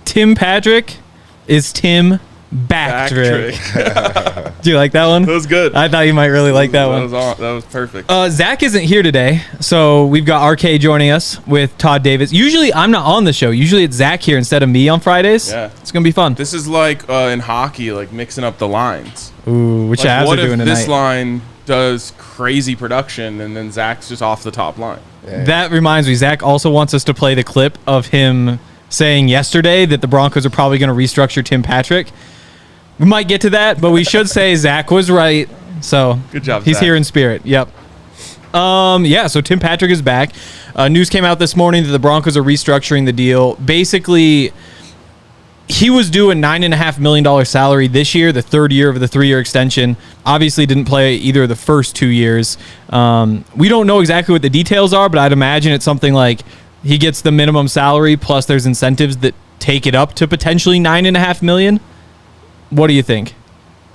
Tim Patrick is Tim Backtrick. Do you like that one? That was good. I thought you might really like that one. That was perfect. Zach isn't here today, so we've got RK joining us with Todd Davis. Usually I'm not on the show. Usually it's Zach here instead of me on Fridays. Yeah. It's going to be fun. This is like in hockey, like mixing up the lines. Ooh, which like, Avs what are doing if tonight? this line does crazy production and then Zach's just off the top line? Yeah. That reminds me, Zach also wants us to play the clip of him saying yesterday that the Broncos are probably going to restructure Tim Patrick. We might get to that, but we should say Zach was right. So good job, he's Zach. here in spirit. Yep. So Tim Patrick is back. News came out this morning that the Broncos are restructuring the deal. Basically, he was due a $9.5 million salary this year, the third year of the 3-year extension. Obviously didn't play either of the first 2 years. We don't know exactly what the details are, but I'd imagine it's something like he gets the minimum salary plus there's incentives that take it up to potentially $9.5 million. What do you think?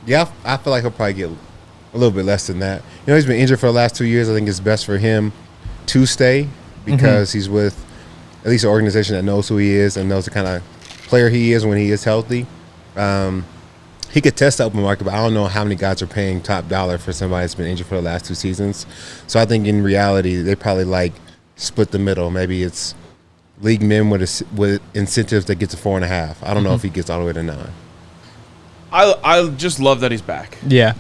Yeah, I feel like he'll probably get a little bit less than that. You know, he's been injured for the last 2 years. I think it's best for him to stay because he's with at least an organization that knows who he is and knows the kind of player he is when he is healthy. He could test the open market, but I don't know how many guys are paying top dollar for somebody that's been injured for the last 2 seasons. So I think in reality, they probably like split the middle. Maybe it's league min with incentives that gets to 4.5. I don't know if he gets all the way to 9. I just love that he's back. Yeah.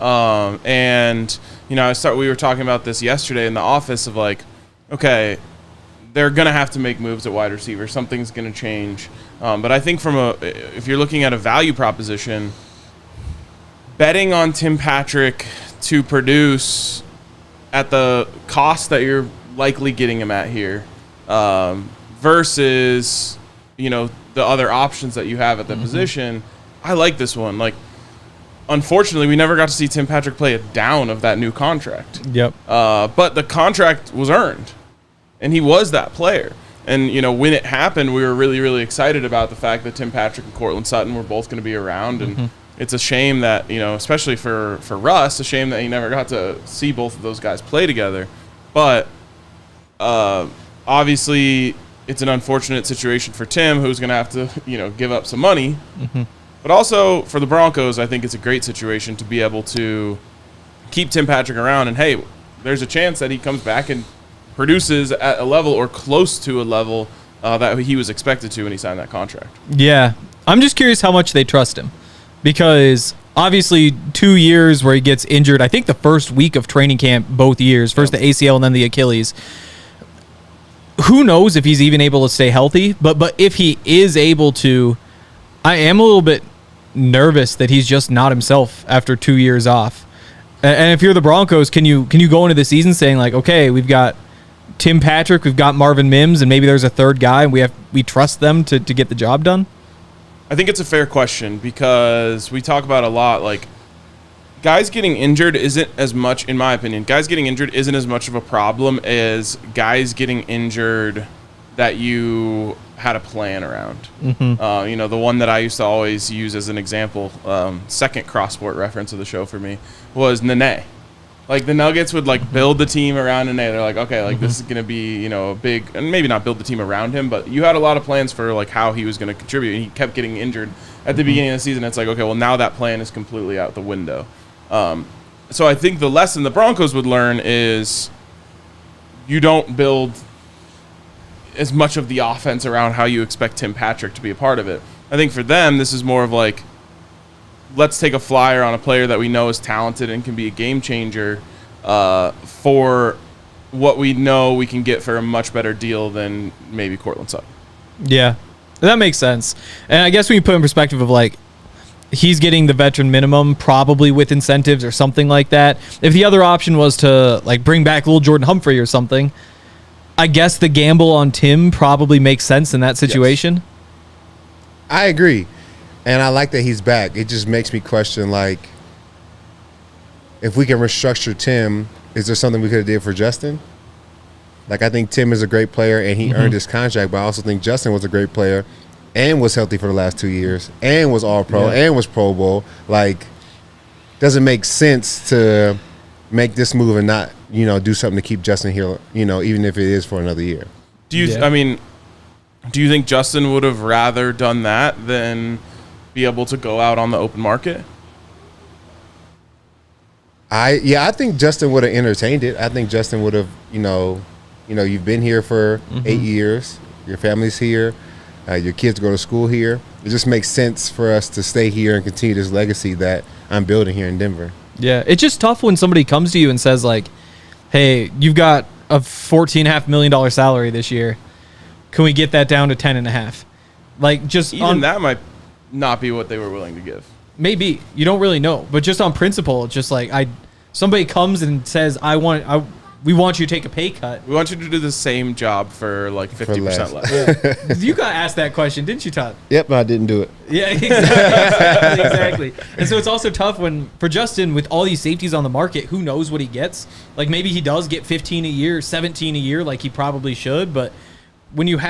And you know, we were talking about this yesterday in the office of like, okay, they're gonna have to make moves at wide receiver. Something's gonna change. But I think if you're looking at a value proposition, betting on Tim Patrick to produce at the cost that you're likely getting him at here, versus the other options that you have at the position. I like this one. Like, unfortunately, we never got to see Tim Patrick play a down of that new contract. Yep. But the contract was earned, and he was that player. And, when it happened, we were really, really excited about the fact that Tim Patrick and Courtland Sutton were both going to be around. And it's a shame that, especially for Russ, a shame that he never got to see both of those guys play together. But obviously, it's an unfortunate situation for Tim, who's going to have to, give up some money. But also for the Broncos, I think it's a great situation to be able to keep Tim Patrick around. And, hey, there's a chance that he comes back and produces at a level or close to a level that he was expected to when he signed that contract. Yeah. I'm just curious how much they trust him. Because obviously 2 years where he gets injured, I think the first week of training camp, both years, first the ACL and then the Achilles. Who knows if he's even able to stay healthy? But if he is able to, I am a little bit nervous that he's just not himself after 2 years off. And if you're the Broncos, can you go into the season saying like, okay, we've got Tim Patrick, we've got Marvin Mims, and maybe there's a third guy, and we trust them to get the job done? I think it's a fair question because we talk about a lot, like, guys getting injured isn't as much, in my opinion, guys getting injured isn't as much of a problem as guys getting injured that you had a plan around. The one that I used to always use as an example, second cross-sport reference of the show for me, was Nene. Like, the Nuggets would, like, build the team around Nene. They're like, okay, like, this is going to be, a big, and maybe not build the team around him, but you had a lot of plans for, like, how he was going to contribute, and he kept getting injured at the beginning of the season. It's like, okay, well, now that plan is completely out the window. So I think the lesson the Broncos would learn is you don't build as much of the offense around how you expect Tim Patrick to be a part of it. I think for them, this is more of like, let's take a flyer on a player that we know is talented and can be a game changer for what we know we can get for a much better deal than maybe Courtland Sutton. Yeah, that makes sense. And I guess when you put in perspective of like, he's getting the veteran minimum probably with incentives or something like that. If the other option was to like bring back little Jordan Humphrey or something, I guess the gamble on Tim probably makes sense in that situation. Yes. I agree. And I like that he's back. It just makes me question, like, if we can restructure Tim, is there something we could have did for Justin? Like, I think Tim is a great player, and he earned his contract, but I also think Justin was a great player and was healthy for the last 2 years and was All-Pro and was Pro Bowl. Like, doesn't make sense to make this move and not, do something to keep Justin here, even if it is for another year. Do you think Justin would have rather done that than be able to go out on the open market? I think Justin would have entertained it. I think Justin would have, you've been here for 8 years. Your family's here. Your kids go to school here. It just makes sense for us to stay here and continue this legacy that I'm building here in Denver. Yeah, it's just tough when somebody comes to you and says, like, hey, you've got a $14.5 million salary this year. Can we get that down to 10.5? Like, just even that might not be what they were willing to give. Maybe. You don't really know. But just on principle, it's just like somebody comes and says, we want you to take a pay cut. We want you to do the same job for like 50% less. Yeah. You got asked that question, didn't you, Todd? Yep, I didn't do it. Yeah, exactly. And so it's also tough for Justin, with all these safeties on the market, who knows what he gets? Like, maybe he does get 15 a year, 17 a year, like he probably should. But when you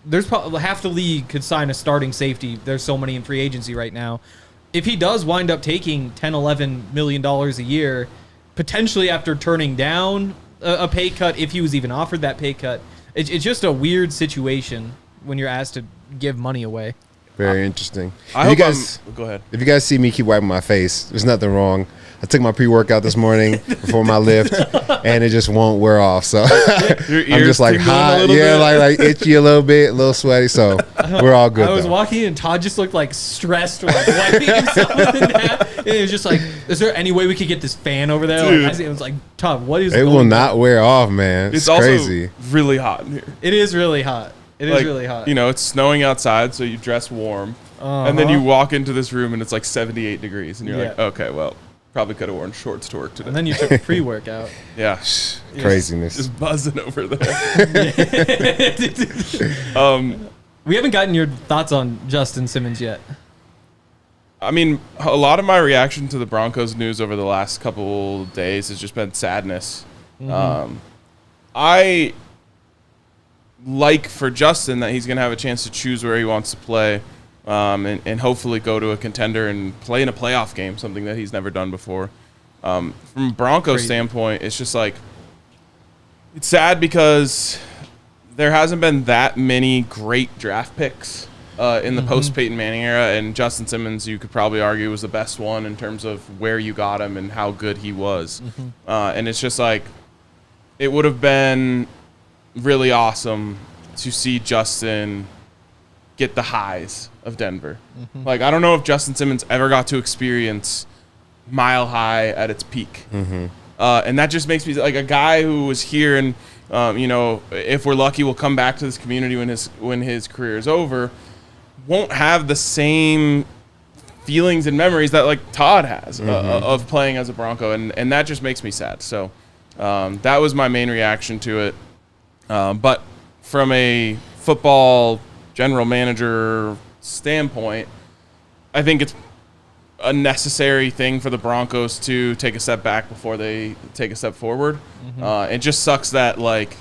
there's probably half the league could sign a starting safety. There's so many in free agency right now. If he does wind up taking $10, $11 million a year, potentially after turning down a pay cut, if he was even offered that pay cut, it's just a weird situation when you're asked to give money away. Very interesting. Go ahead. If you guys see me keep wiping my face, there's nothing wrong. I took my pre-workout this morning before my lift, and it just won't wear off. So I'm just like hot, like itchy a little bit, a little sweaty. So we're all good. I was walking in, and Todd just looked like stressed, like wiping himself in half. And it was just like, is there any way we could get this fan over there? Like, it was like, Todd, what is it? Will not wear off, man. It's crazy. Also really hot in here. It is really hot. It is really hot. It's snowing outside, so you dress warm, and then you walk into this room and it's like 78 degrees, and you're like, okay, well. Probably could have worn shorts to work today. And then you took a pre-workout. Yeah. Craziness. Just buzzing over there. We haven't gotten your thoughts on Justin Simmons yet. I mean, a lot of my reaction to the Broncos news over the last couple days has just been sadness. I like for Justin that he's going to have a chance to choose where he wants to play. And hopefully go to a contender and play in a playoff game, something that he's never done before. From a Broncos standpoint, it's just like, it's sad because there hasn't been that many great draft picks in the post-Peyton Manning era, and Justin Simmons, you could probably argue, was the best one in terms of where you got him and how good he was. And it's just like, it would have been really awesome to see Justin get the highs of Denver. Like, I don't know if Justin Simmons ever got to experience Mile High at its peak. And that just makes me like a guy who was here and, if we're lucky, will come back to this community when his career is over, won't have the same feelings and memories that like Todd has of playing as a Bronco. And that just makes me sad. So that was my main reaction to it. But from a football general manager standpoint, I think it's a necessary thing for the Broncos to take a step back before they take a step forward. It just sucks that like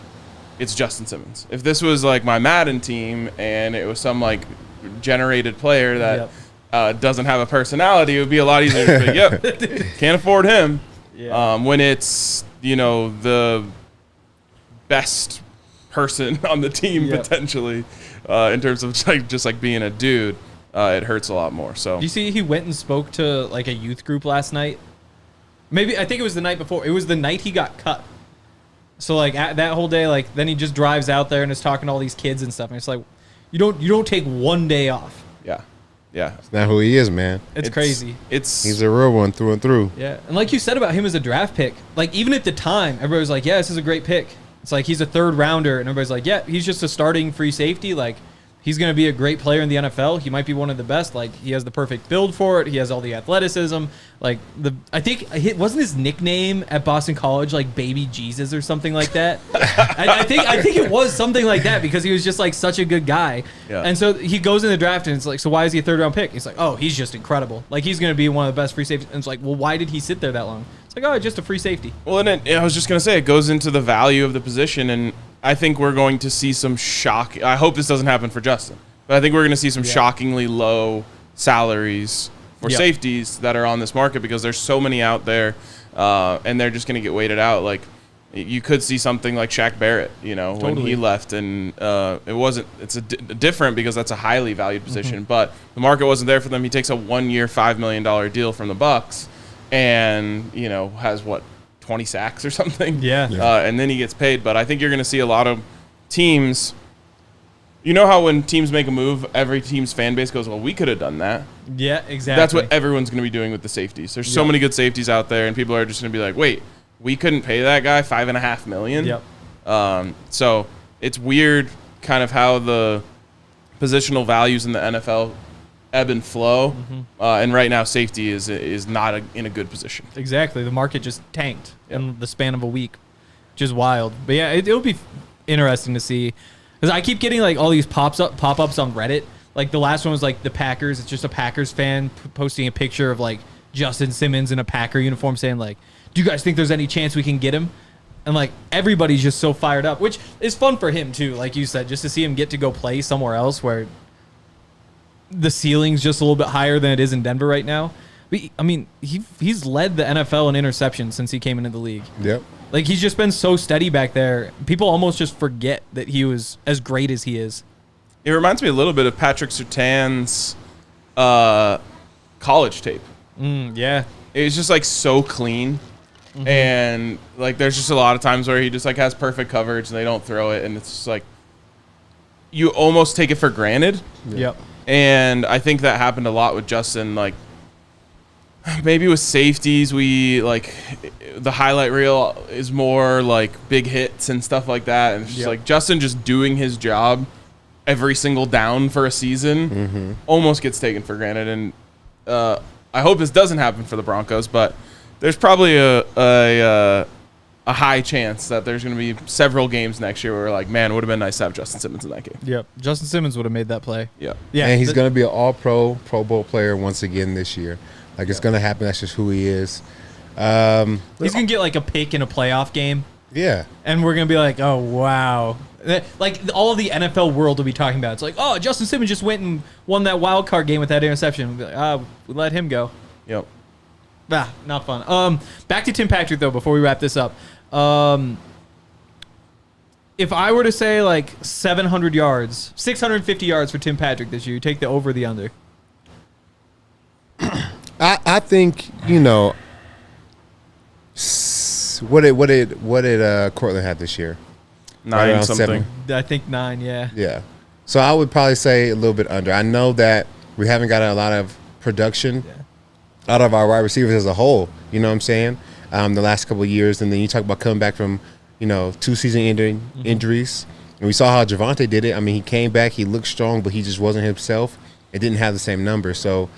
it's Justin Simmons. If this was like my Madden team and it was some like generated player that doesn't have a personality, it would be a lot easier to say, yep, can't afford him. When it's, the best person on the team potentially, in terms of just like being a dude, it hurts a lot more. So you see, he went and spoke to like a youth group last night. Maybe I think it was the night before. It was the night he got cut. So like that whole day, like then he just drives out there and is talking to all these kids and stuff. And it's like, you don't take one day off. Yeah. It's not who he is, man. It's crazy. He's a real one through and through. Yeah, and like you said about him as a draft pick, like even at the time, everybody was like, yeah, this is a great pick. It's like he's a third rounder, and everybody's like, yeah, he's just a starting free safety. Like, he's going to be a great player in the NFL. He might be one of the best. Like, he has the perfect build for it. He has all the athleticism. Like, I think wasn't his nickname at Boston College like Baby Jesus or something like that? I think it was something like that because he was just like such a good guy. Yeah. And so he goes in the draft and it's like, so why is he a 3rd round pick? He's like, oh, he's just incredible. Like, he's going to be one of the best free safeties. And it's like, well, why did he sit there that long? It's like, oh, just a free safety. Well, and I was just going to say, it goes into the value of the position, and I think we're going to see some shock. I hope this doesn't happen for Justin, but I think we're going to see some shockingly low salaries for safeties that are on this market because there's so many out there, and they're just going to get weighted out. Like, you could see something like Shaq Barrett, when he left, and it's different because that's a highly valued position, but the market wasn't there for them. He takes a 1-year, $5 million deal from the Bucs, and has 20 sacks or something. Yeah. And then he gets paid. But I think you're going to see a lot of teams. You know how when teams make a move, every team's fan base goes, well, we could have done that. Yeah, exactly. That's what everyone's going to be doing with the safeties. There's so many good safeties out there, and people are just going to be like, wait, we couldn't pay that guy $5.5 million? Yep. So it's weird kind of how the positional values in the NFL ebb and flow, and right now safety is not in a good position. Exactly. The market just tanked in the span of a week, which is wild. But yeah, it'll be interesting to see. Because I keep getting like all these pop-ups on Reddit. Like the last one was like the Packers. It's just a Packers fan posting a picture of like Justin Simmons in a Packer uniform saying like, do you guys think there's any chance we can get him? And like everybody's just so fired up, which is fun for him too. Like you said, just to see him get to go play somewhere else where the ceiling's just a little bit higher than it is in Denver right now. But, I mean, he's led the NFL in interceptions since he came into the league. Yep. Like, he's just been so steady back there. People almost just forget that he was as great as he is. It reminds me a little bit of Patrick Surtain's college tape. Yeah. It's just, like, so clean. And, like, there's just a lot of times where he just, like, has perfect coverage and they don't throw it. And it's just, like, you almost take it for granted. Yep. And I think that happened a lot with Justin. Like, maybe with safeties, we like the highlight reel is more like big hits and stuff like that. And it's just like Justin just doing his job every single down for a season almost gets taken for granted. And I hope this doesn't happen for the Broncos, but there's probably a high chance that there's going to be several games next year where we're like, man, it would have been nice to have Justin Simmons in that game. Yep. Justin Simmons would have made that play. Yeah. And he's going to be an all-pro, Pro Bowl player once again this year. Like, it's going to happen. That's just who he is. He's going to get, like, a pick in a playoff game. Yeah. And we're going to be like, oh, wow. Like, all of the NFL world will be talking about it. It's like, oh, Justin Simmons just went and won that wild card game with that interception. We'll be like, we let him go. Yep. Not fun. Back to Tim Patrick, though, before we wrap this up. If I were to say, like, 700 yards, 650 yards for Tim Patrick this year, you take the over or the under? I think, what did Cortland have this year? 9 something. 7. I think 9, yeah. Yeah. So I would probably say a little bit under. I know that we haven't gotten a lot of production out of our wide receivers as a whole, you know what I'm saying, the last couple of years. And then you talk about coming back from, 2 season injuries. And we saw how Javonte did it. I mean, he came back, he looked strong, but he just wasn't himself. It didn't have the same numbers. So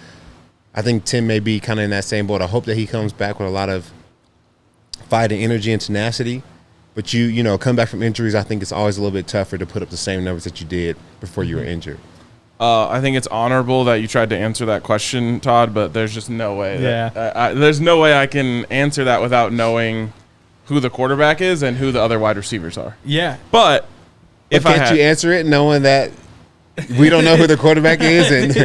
I think Tim may be kind of in that same boat. I hope that he comes back with a lot of fight and energy and tenacity. But come back from injuries, I think it's always a little bit tougher to put up the same numbers that you did before you were injured. I think it's honorable that you tried to answer that question, Todd, but there's just no way. There's no way I can answer that without knowing who the quarterback is and who the other wide receivers are. Yeah. But can't you answer it knowing that we don't know who the quarterback is, and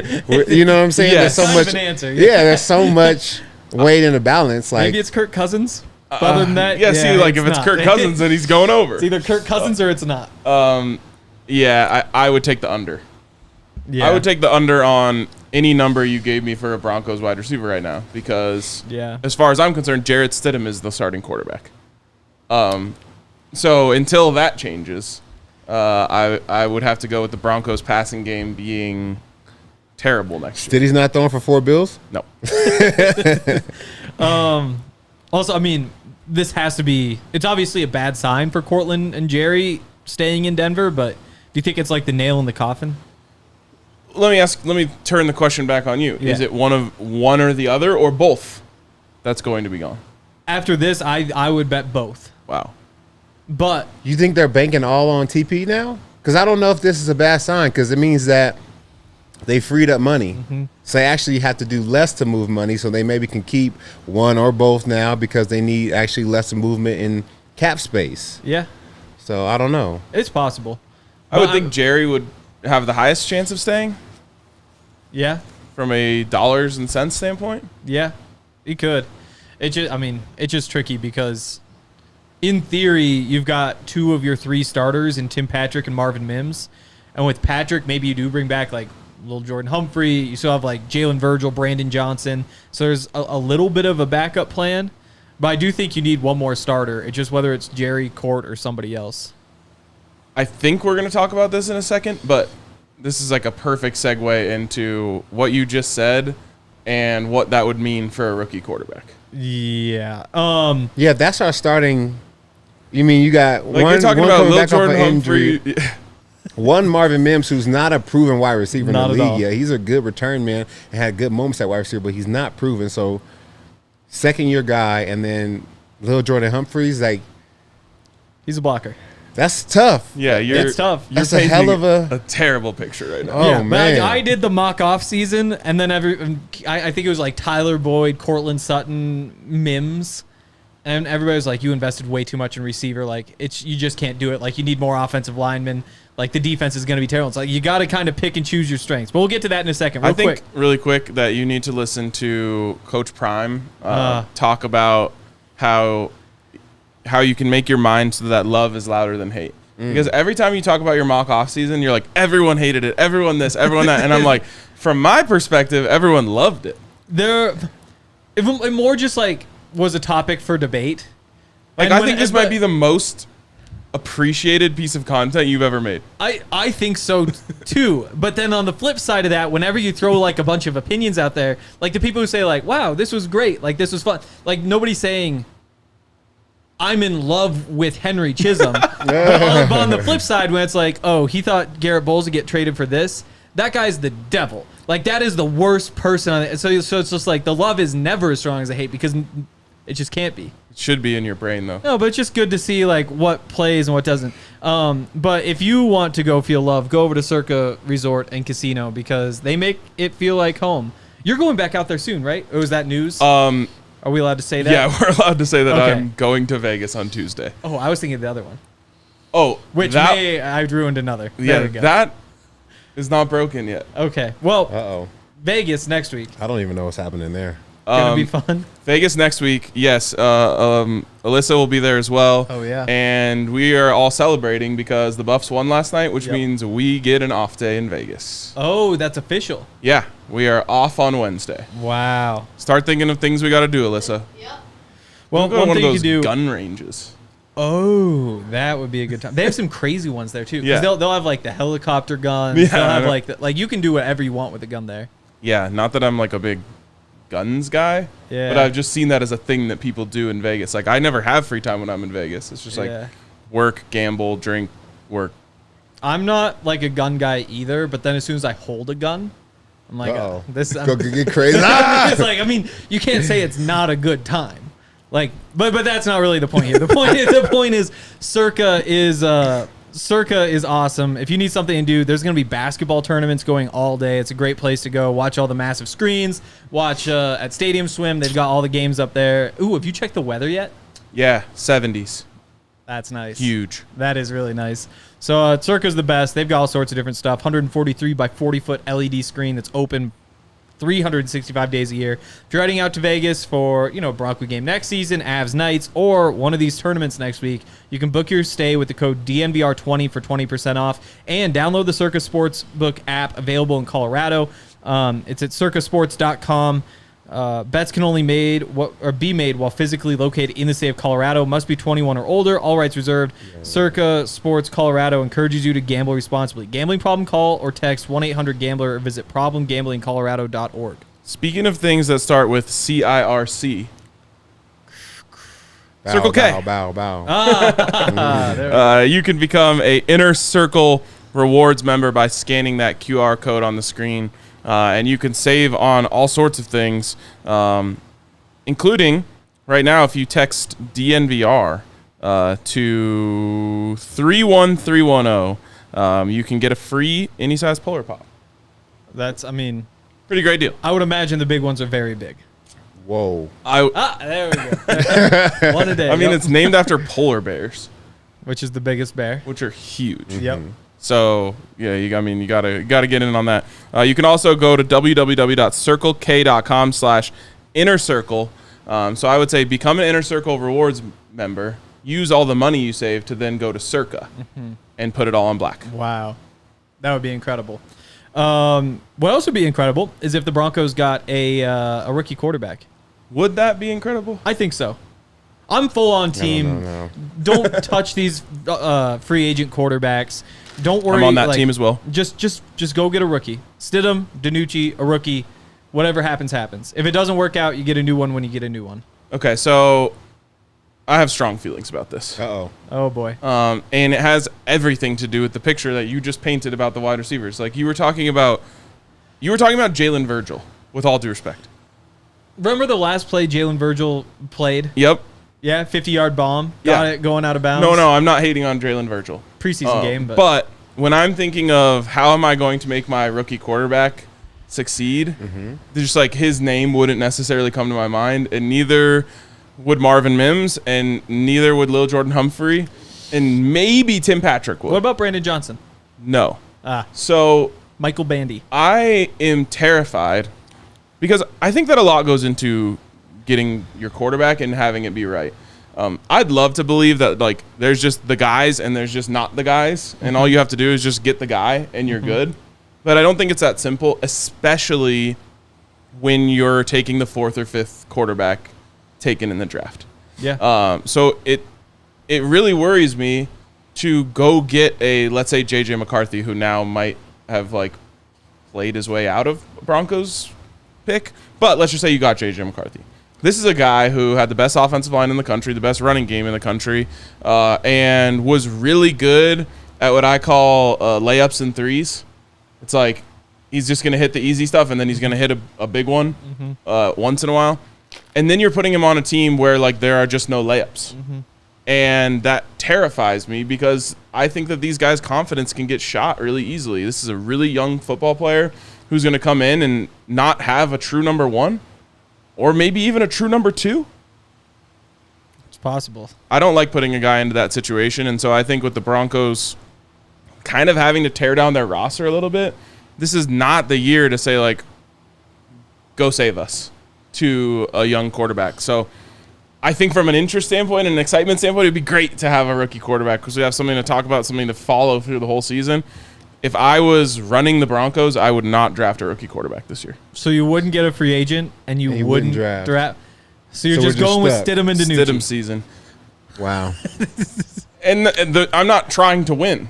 you know what I'm saying? Yes. There's so much. Answer. Yeah, there's so much weight in the balance. Like maybe it's Kirk Cousins. But other than that, if it's Kirk Cousins, then he's going over. It's either Kirk Cousins or it's not. I would take the under. Yeah. I would take the under on any number you gave me for a Broncos wide receiver right now because, as far as I'm concerned, Jarrett Stidham is the starting quarterback. So until that changes, I would have to go with the Broncos passing game being terrible next year. Stiddy's not throwing for 4 bills? No. Also, I mean, this has to be – it's obviously a bad sign for Cortland and Jerry staying in Denver, but do you think it's like the nail in the coffin? let me turn the question back on you. Yeah. Is it one or the other or both that's going to be gone? After this, I would bet both. Wow. But You think they're banking all on TP now? Because I don't know if this is a bad sign, because it means that they freed up money. So they actually have to do less to move money, so they maybe can keep one or both now because they need actually less movement in cap space. yeah, So I don't know. it's possible. I would But think Jerry would have the highest chance of staying Yeah, from a dollars and cents standpoint. yeah, he could. It's just tricky because in theory, you've got 2 of your 3 starters in Tim Patrick and Marvin Mims. And with Patrick, maybe you do bring back like little Jordan Humphrey. You still have like Jalen Virgil, Brandon Johnson. So there's a little bit of a backup plan. But I do think you need one more starter. It's just whether it's Jerry, Court, or somebody else. I think we're going to talk about this in a second, but this is like a perfect segue into what you just said and what that would mean for a rookie quarterback. Yeah. Yeah, that's our starting. You mean you got Like one, you're talking one about coming Lil back off Jordan of injury, Humphrey. one Marvin Mims who's not a proven wide receiver Not in at the all. league yet. He's a good return man and had good moments at wide receiver, but he's not proven. So second year guy, and then Lil Jordan Humphreys, like He's a blocker. that's tough. Yeah, It's tough. You're That's a hell painting of a- terrible picture right now. Oh, Yeah, but man. I did the mock off season, and then I think it was like Tyler Boyd, Cortland Sutton, Mims, and everybody was like, "You invested way too much in receiver. Like you just can't do it. Like you need more offensive linemen. Like the defense is going to be terrible." It's like you got to kind of pick and choose your strengths. But we'll get to that in a second. Real I think quick. really quick that you need to listen to Coach Prime talk about how you can make your mind so that love is louder than hate. Because every time you talk about your mock off season, you're like, everyone hated it, everyone this, everyone that, and I'm like, from my perspective, everyone loved it. It more just like was a topic for debate. Like And I when- think this but- might be the most appreciated piece of content you've ever made. I think so too. But then on the flip side of that, whenever you throw like a bunch of opinions out there, like the people who say like, "Wow, this was great. Like this was fun." Like nobody's saying I'm in love with Henry Chisholm. but on the flip side, when it's like, "Oh, he thought Garrett Bowles would get traded for this." That guy's the devil. Like that is the worst person on it. So it's just like the love is never as strong as the hate because it just can't be. It should be in your brain though. No, but it's just good to see like what plays and what doesn't. But if you want to go feel love, go over to Circa Resort and Casino because they make it feel like home. You're going back out there soon, right? Or is that news? Are we allowed to say that? Yeah, we're allowed to say that Okay. I'm going to Vegas on Tuesday. Oh, I was thinking of the other one. Oh, Which I ruined another. There yeah, we go. that is not broken yet. Okay. Well, Uh-oh. Vegas next week. I don't even know what's happening there. Gonna be fun. Vegas next week, yes. Alyssa will be there as well. Oh, yeah. And we are all celebrating because the Buffs won last night, which Yep. means we get an off day in Vegas. Oh, that's official. Yeah, we are off on Wednesday. Wow. Start thinking of things we got to do, Alyssa. Well, We'll go to one one of thing you those could do. gun ranges. Oh, that would be a good time. They have some crazy ones there too. 'Cause Yeah. they'll have like the helicopter guns. Yeah, They'll I have know. like you can do whatever you want with a gun there. Yeah, not that I'm like a big guns guy, Yeah. but I've just seen that as a thing that people do in Vegas. Like I never have free time when I'm in Vegas. It's just like Yeah. work, gamble, drink, work. I'm not like a gun guy either, but then as soon as I hold a gun, I'm like, Uh-oh. this. Go get crazy. Ah! It's like, I mean, you can't say it's not a good time. Like, but that's not really the point here. The point is Circa is awesome. If you need something to do, there's going to be basketball tournaments going all day. It's a great place to go. Watch all the massive screens. Watch at Stadium Swim. They've got all the games up there. Ooh, have you checked the weather yet? Yeah, 70s. That's nice. Huge. That is really nice. So Circa's the best. They've got all sorts of different stuff. 143 by 40 foot LED screen that's open 365 days a year. If you're heading out to Vegas for, Bronco game next season, Avs Knights, or one of these tournaments next week, you can book your stay with the code DNVR20 for 20% off and download the Circa Sportsbook app available in Colorado. It's at circasports.com. Bets can only be made while physically located in the state of Colorado. Must be 21 or older. All rights reserved. Circa Sports Colorado encourages you to gamble responsibly. Gambling problem? Call or text 1-800-GAMBLER or visit problemgamblingcolorado.org. Speaking of things that start with CIRC, Bow, Circle K. Bow. There we go. you can become a Inner Circle rewards member by scanning that QR code on the screen. And you can save on all sorts of things, including right now, if you text DNVR to 31310, you can get a free any size Polar Pop. That's, I mean, pretty great deal. I would imagine the big ones are very big. Whoa. There we go. One a day. I mean, it's named after polar bears, which is the biggest bear. which are huge. Yep. So yeah, you gotta get in on that. You can also go to www.circlek.com/innercircle. So I would say become an Inner Circle rewards member. Use all the money you save to then go to Circa and put it all on black. Wow, that would be incredible. What else would be incredible is if the Broncos got a rookie quarterback. Would that be incredible? I think so. I'm full on team. No. Don't touch these free agent quarterbacks. Don't worry. I'm on that team as well. Just go get a rookie. Stidham, Danucci, a rookie. Whatever happens, happens. If it doesn't work out, you get a new one when you get a new one. Okay, so I have strong feelings about this. Uh-oh. Oh, boy. And it has everything to do with the picture that you just painted about the wide receivers. Like you were talking about Jalen Virgil, with all due respect. Remember the last play Jalen Virgil played? Yep. Yeah, 50-yard bomb. Got it going out of bounds. No, I'm not hating on Jalen Virgil. Preseason game, but when I'm thinking of how am I going to make my rookie quarterback succeed, just like his name wouldn't necessarily come to my mind, and neither would Marvin Mims, and neither would Lil Jordan Humphrey, and maybe Tim Patrick would. What about Brandon Johnson? No. Ah, So Michael Bandy. I am terrified because I think that a lot goes into getting your quarterback and having it be right. I'd love to believe that like there's just the guys and there's just not the guys, and all you have to do is just get the guy and you're good. But I don't think it's that simple, especially when you're taking the 4th or 5th quarterback taken in the draft. Yeah. So it really worries me to go get a, let's say, J.J. McCarthy, who now might have like played his way out of Broncos pick. But let's just say you got J.J. McCarthy. This is a guy who had the best offensive line in the country, the best running game in the country, and was really good at what I call layups and threes. It's like he's just going to hit the easy stuff, and then he's going to hit a big one once in a while. And then you're putting him on a team where like there are just no layups. And that terrifies me because I think that these guys' confidence can get shot really easily. This is a really young football player who's going to come in and not have a true number 1 or maybe even a true number 2. It's possible. I don't like putting a guy into that situation. And so I think with the Broncos kind of having to tear down their roster a little bit, this is not the year to say like, go save us to a young quarterback. So I think from an interest standpoint and an excitement standpoint, it'd be great to have a rookie quarterback because we have something to talk about, something to follow through the whole season. If I was running the Broncos, I would not draft a rookie quarterback this year. So you wouldn't get a free agent, and you wouldn't draft. So you're just going with Stidham and Danucci. Stidham season. Wow. And I'm not trying to win.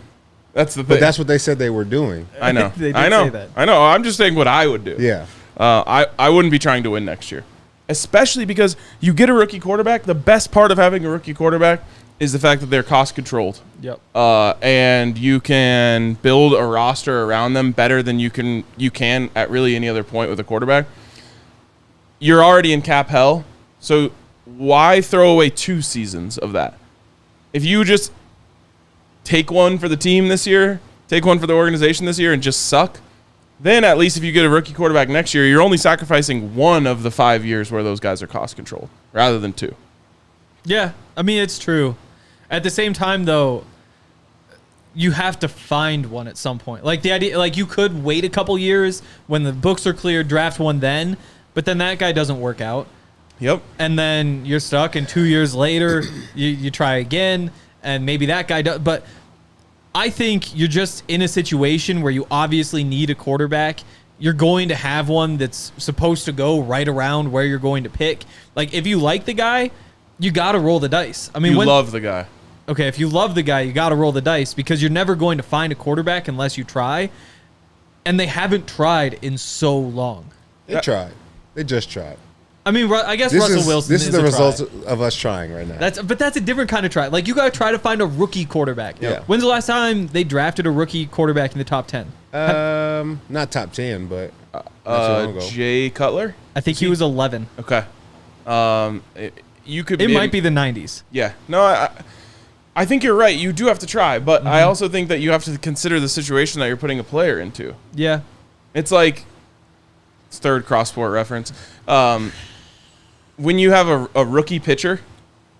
That's the thing. But that's what they said they were doing. I know. They did I know. say that. I know. I'm just saying what I would do. Yeah. I wouldn't be trying to win next year, especially because you get a rookie quarterback. The best part of having a rookie quarterback is the fact that they're cost controlled. Yep. And you can build a roster around them better than you can at really any other point with a quarterback. You're already in cap hell, so why throw away 2 seasons of that? If you just take one for the team this year, take one for the organization this year, and just suck, then at least if you get a rookie quarterback next year, you're only sacrificing 1 of the 5 years where those guys are cost controlled rather than 2. Yeah, I mean, it's true. At the same time, though, you have to find one at some point. Like the idea, like you could wait a couple years when the books are clear, draft one then, but then that guy doesn't work out. Yep. And then you're stuck, and 2 years later, you try again, and maybe that guy does. But I think you're just in a situation where you obviously need a quarterback. You're going to have one that's supposed to go right around where you're going to pick. Like, if you like the guy, you got to roll the dice. I mean, love the guy. Okay, if you love the guy, you got to roll the dice because you're never going to find a quarterback unless you try. And they haven't tried in so long. They tried. They just tried. I mean, I guess Russell Wilson. This is the a result try. of us trying right now. But that's a different kind of try. Like, you got to try to find a rookie quarterback. Yeah. When's the last time they drafted a rookie quarterback in the top 10? Not top 10, but Jay Cutler. I think he was 11. Okay. You could. It might be the 90s. Yeah. No, I think you're right. You do have to try, but I also think that you have to consider the situation that you're putting a player into. Yeah. It's like third cross-sport reference. When you have a rookie pitcher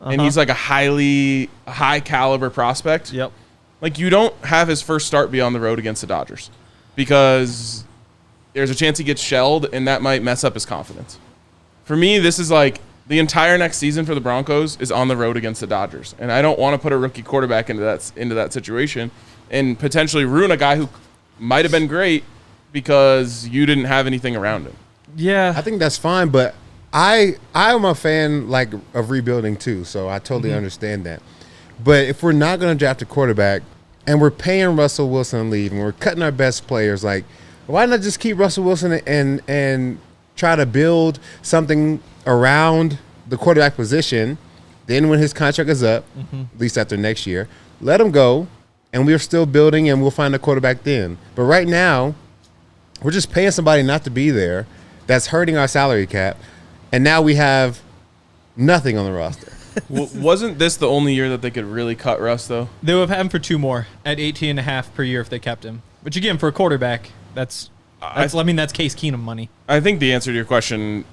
and he's like a high caliber prospect. Yep. Like, you don't have his first start be on the road against the Dodgers because there's a chance he gets shelled and that might mess up his confidence. For me, this is like the entire next season for the Broncos is on the road against the Dodgers. And I don't want to put a rookie quarterback into that situation and potentially ruin a guy who might have been great because you didn't have anything around him. Yeah. I think that's fine, but I'm a fan like of rebuilding too, so I totally understand that. But if we're not going to draft a quarterback and we're paying Russell Wilson to leave and we're cutting our best players, like, why not just keep Russell Wilson and try to build something around the quarterback position? Then when his contract is up, at least after next year, let him go, and we're still building and we'll find a quarterback then. But right now, we're just paying somebody not to be there. That's hurting our salary cap. And now we have nothing on the roster. Wasn't this the only year that they could really cut Russ, though? They would have had him for 2 more at 18.5 per year if they kept him. Which, again, for a quarterback, that's Case Keenum money. I think the answer to your question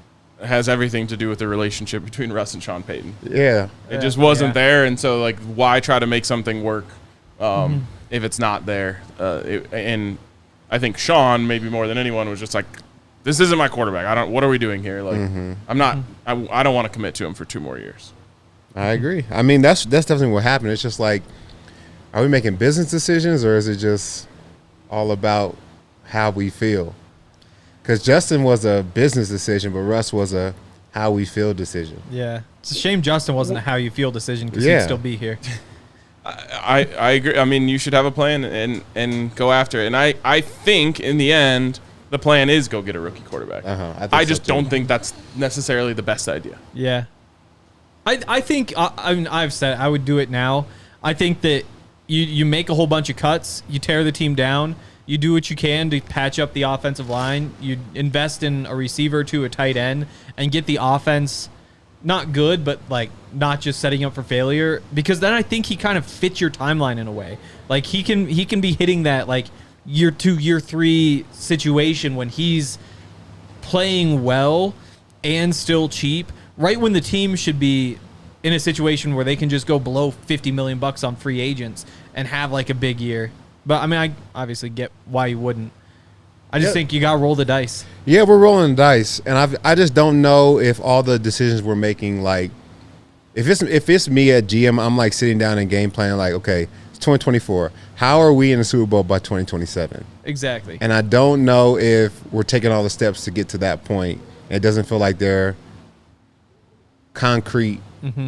has everything to do with the relationship between Russ and Sean Payton. Yeah. It just wasn't there, and so, like, why try to make something work if it's not there? And I think Sean, maybe more than anyone, was just like, this isn't my quarterback. What are we doing here? Like, I'm not. I don't want to commit to him for 2 more years. I agree. I mean, that's definitely what happened. It's just like, are we making business decisions, or is it just all about how we feel? Because Justin was a business decision, but Russ was a how we feel decision. Yeah. It's a shame Justin wasn't a how you feel decision because he'd still be here. I agree. I mean, you should have a plan and go after it. And I think, in the end, the plan is go get a rookie quarterback. I just don't think that's necessarily the best idea. Yeah. I think, I mean, I've said I would do it now. I think that you make a whole bunch of cuts, you tear the team down, you do what you can to patch up the offensive line, you invest in a receiver to a tight end, and get the offense not good, but like not just setting up for failure. Because then I think he kind of fits your timeline in a way. Like he can be hitting that like year 2, year 3 situation when he's playing well and still cheap, right when the team should be in a situation where they can just go below $50 million on free agents and have like a big year. But I mean, I obviously get why you wouldn't. I just think you got to roll the dice. Yeah, we're rolling the dice, and I just don't know if all the decisions we're making, like, if it's me at GM, I'm like sitting down and game planning, like, okay, it's 2024. How are we in the Super Bowl by 2027? Exactly. And I don't know if we're taking all the steps to get to that point. It doesn't feel like they're concrete,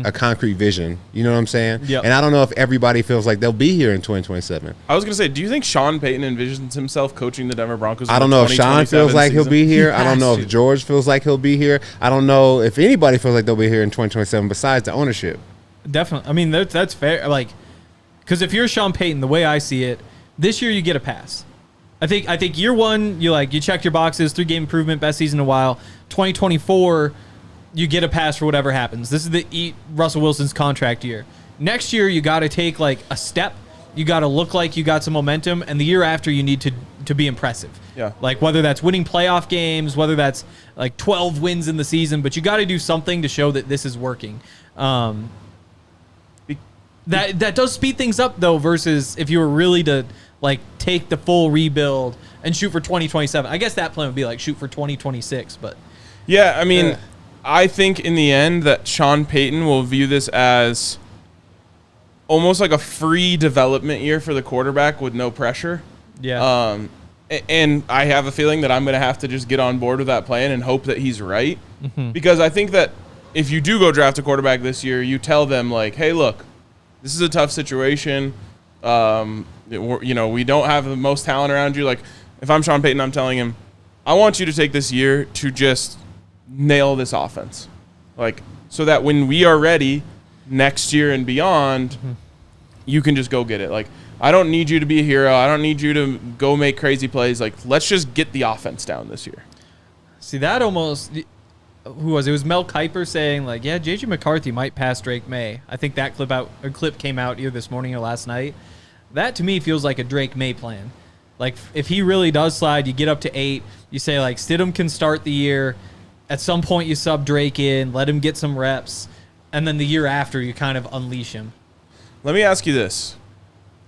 a concrete vision. You know what I'm saying? Yep. And I don't know if everybody feels like they'll be here in 2027. I was going to say, do you think Sean Payton envisions himself coaching the Denver Broncos? I don't know if Sean feels like he'll be here. I don't know if George feels like he'll be here. I don't know if anybody feels like they'll be here in 2027 besides the ownership. Definitely. I mean, that's fair. Like, because if you're Sean Payton, the way I see it, this year you get a pass. I think year 1, you check your boxes, 3-game improvement, best season in a while. 2024, you get a pass for whatever happens. This is the Russell Wilson's contract year. Next year, you got to take like a step. You got to look like you got some momentum, and the year after, you need to be impressive. Yeah. Like whether that's winning playoff games, whether that's like 12 wins in the season, but you got to do something to show that this is working. That does speed things up though, versus if you were really to like take the full rebuild and shoot for 2027. I guess that plan would be like shoot for 2026, but yeah, I mean, I think in the end that Sean Payton will view this as almost like a free development year for the quarterback with no pressure. Yeah. And I have a feeling that I'm going to have to just get on board with that plan and hope that he's right. Because I think that if you do go draft a quarterback this year, you tell them like, hey, look, this is a tough situation. We don't have the most talent around you. Like, if I'm Sean Payton, I'm telling him, I want you to take this year to just nail this offense. Like, so that when we are ready next year and beyond, you can just go get it. Like, I don't need you to be a hero. I don't need you to go make crazy plays. Like, let's just get the offense down this year. See, that almost, who was it? It was Mel Kiper saying, like, yeah, J.J. McCarthy might pass Drake May. I think that clip came out either this morning or last night. That, to me, feels like a Drake May plan. Like, if he really does slide, you get up to 8. You say, like, Stidham can start the year. At some point, you sub Drake in, let him get some reps. And then the year after, you kind of unleash him. Let me ask you this.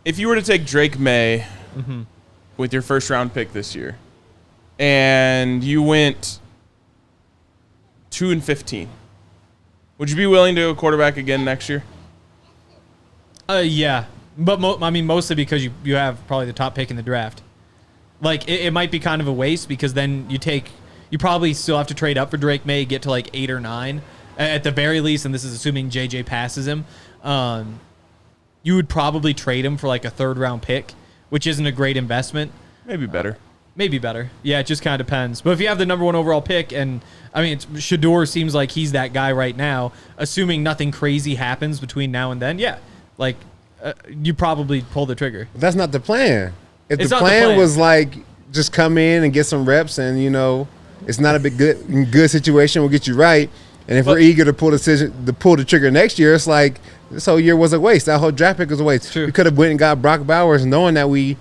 If you were to take Drake May with your first-round pick this year, and you went 2-15, would you be willing to go quarterback again next year? Yeah. But, mostly because you have probably the top pick in the draft. Like, it might be kind of a waste because then you probably still have to trade up for Drake May, get to like 8 or 9 at the very least, and this is assuming JJ passes him. You would probably trade him for like a 3rd-round pick, which isn't a great investment. Maybe better. Maybe better. Yeah, it just kind of depends. But if you have the number 1 overall pick, and I mean, Shedeur seems like he's that guy right now, assuming nothing crazy happens between now and then, yeah, like you probably pull the trigger. That's not the plan. If It's the not the plan plan. was like just come in and get some reps, and it's not a big good situation, we'll get you right. And if we're eager to pull the trigger next year, it's like this whole year was a waste. That whole draft pick was a waste. True. We could have went and got Brock Bowers, knowing that we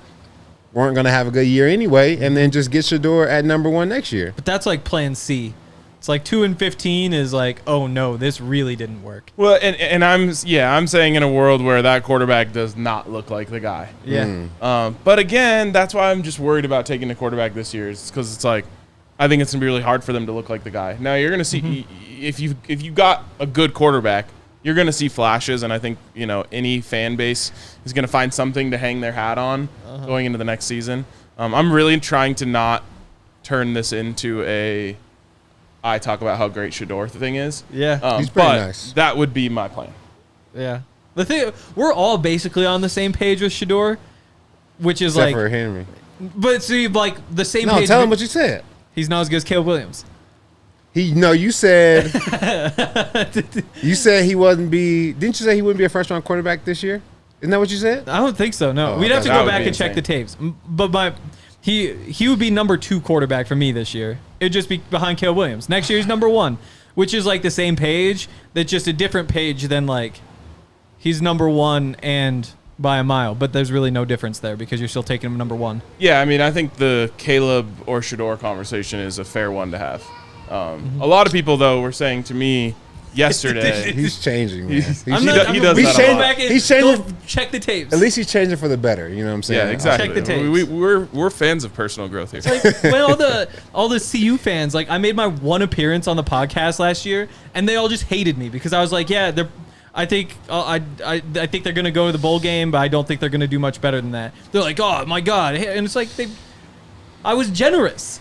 weren't going to have a good year anyway, and then just get Shedeur at number 1 next year. But that's like plan C. It's like 2-15 is like, oh no, this really didn't work. Well, and I'm saying in a world where that quarterback does not look like the guy. Yeah. But again, that's why I'm just worried about taking the quarterback this year. Is because it's like, I think it's gonna be really hard for them to look like the guy. Now you're gonna see if you got a good quarterback, you're gonna see flashes, and I think any fan base is gonna find something to hang their hat on going into the next season. I'm really trying to not turn this into I talk about how great Shedeur thing is. Yeah. He's pretty but nice. That would be my plan. Yeah. The thing, we're all basically on the same page with Shedeur, which is Except like, for Henry. but see, like the same No, page. tell him what you said. He's not as good as Caleb Williams. You said he wouldn't be. Didn't you say he wouldn't be a first-round quarterback this year? Isn't that what you said? I don't think so. No, Oh, we'd have to that go would back be and check the insane. tapes. But he would be number 2 quarterback for me this year. It'd just be behind Caleb Williams. Next year he's number 1, which is like the same page. That's just a different page than like he's number 1 and by a mile. But there's really no difference there because you're still taking him number 1. Yeah, I mean, I think the Caleb or Shedeur conversation is a fair one to have. A lot of people, though, were saying to me yesterday. He's changing, man. He does that a lot. He's changing. Go check the tapes. At least he's changing for the better. You know what I'm saying? Yeah, exactly. Check the tapes. We're fans of personal growth here. Like, when all the CU fans, like I made my 1 appearance on the podcast last year, and they all just hated me because I was like, yeah, I think they're gonna go to the bowl game, but I don't think they're gonna do much better than that. They're like, oh my god, and it's like I was generous.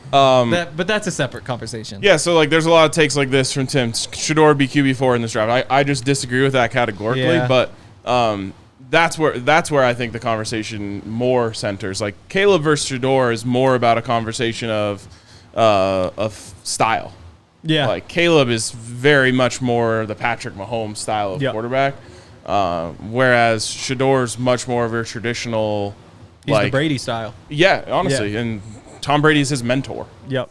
But that's a separate conversation. Yeah, so like there's a lot of takes like this from Tim. Shedeur be QB4 in this draft. I just disagree with that categorically, Yeah. but that's where I think the conversation more centers. Like Caleb versus Shedeur is more about a conversation of style. Yeah. Like Caleb is very much more the Patrick Mahomes style of Yep. quarterback, whereas Shedeur's much more of a traditional. He's the Brady style. Yeah, honestly, Yeah. and Tom Brady is his mentor. Yep.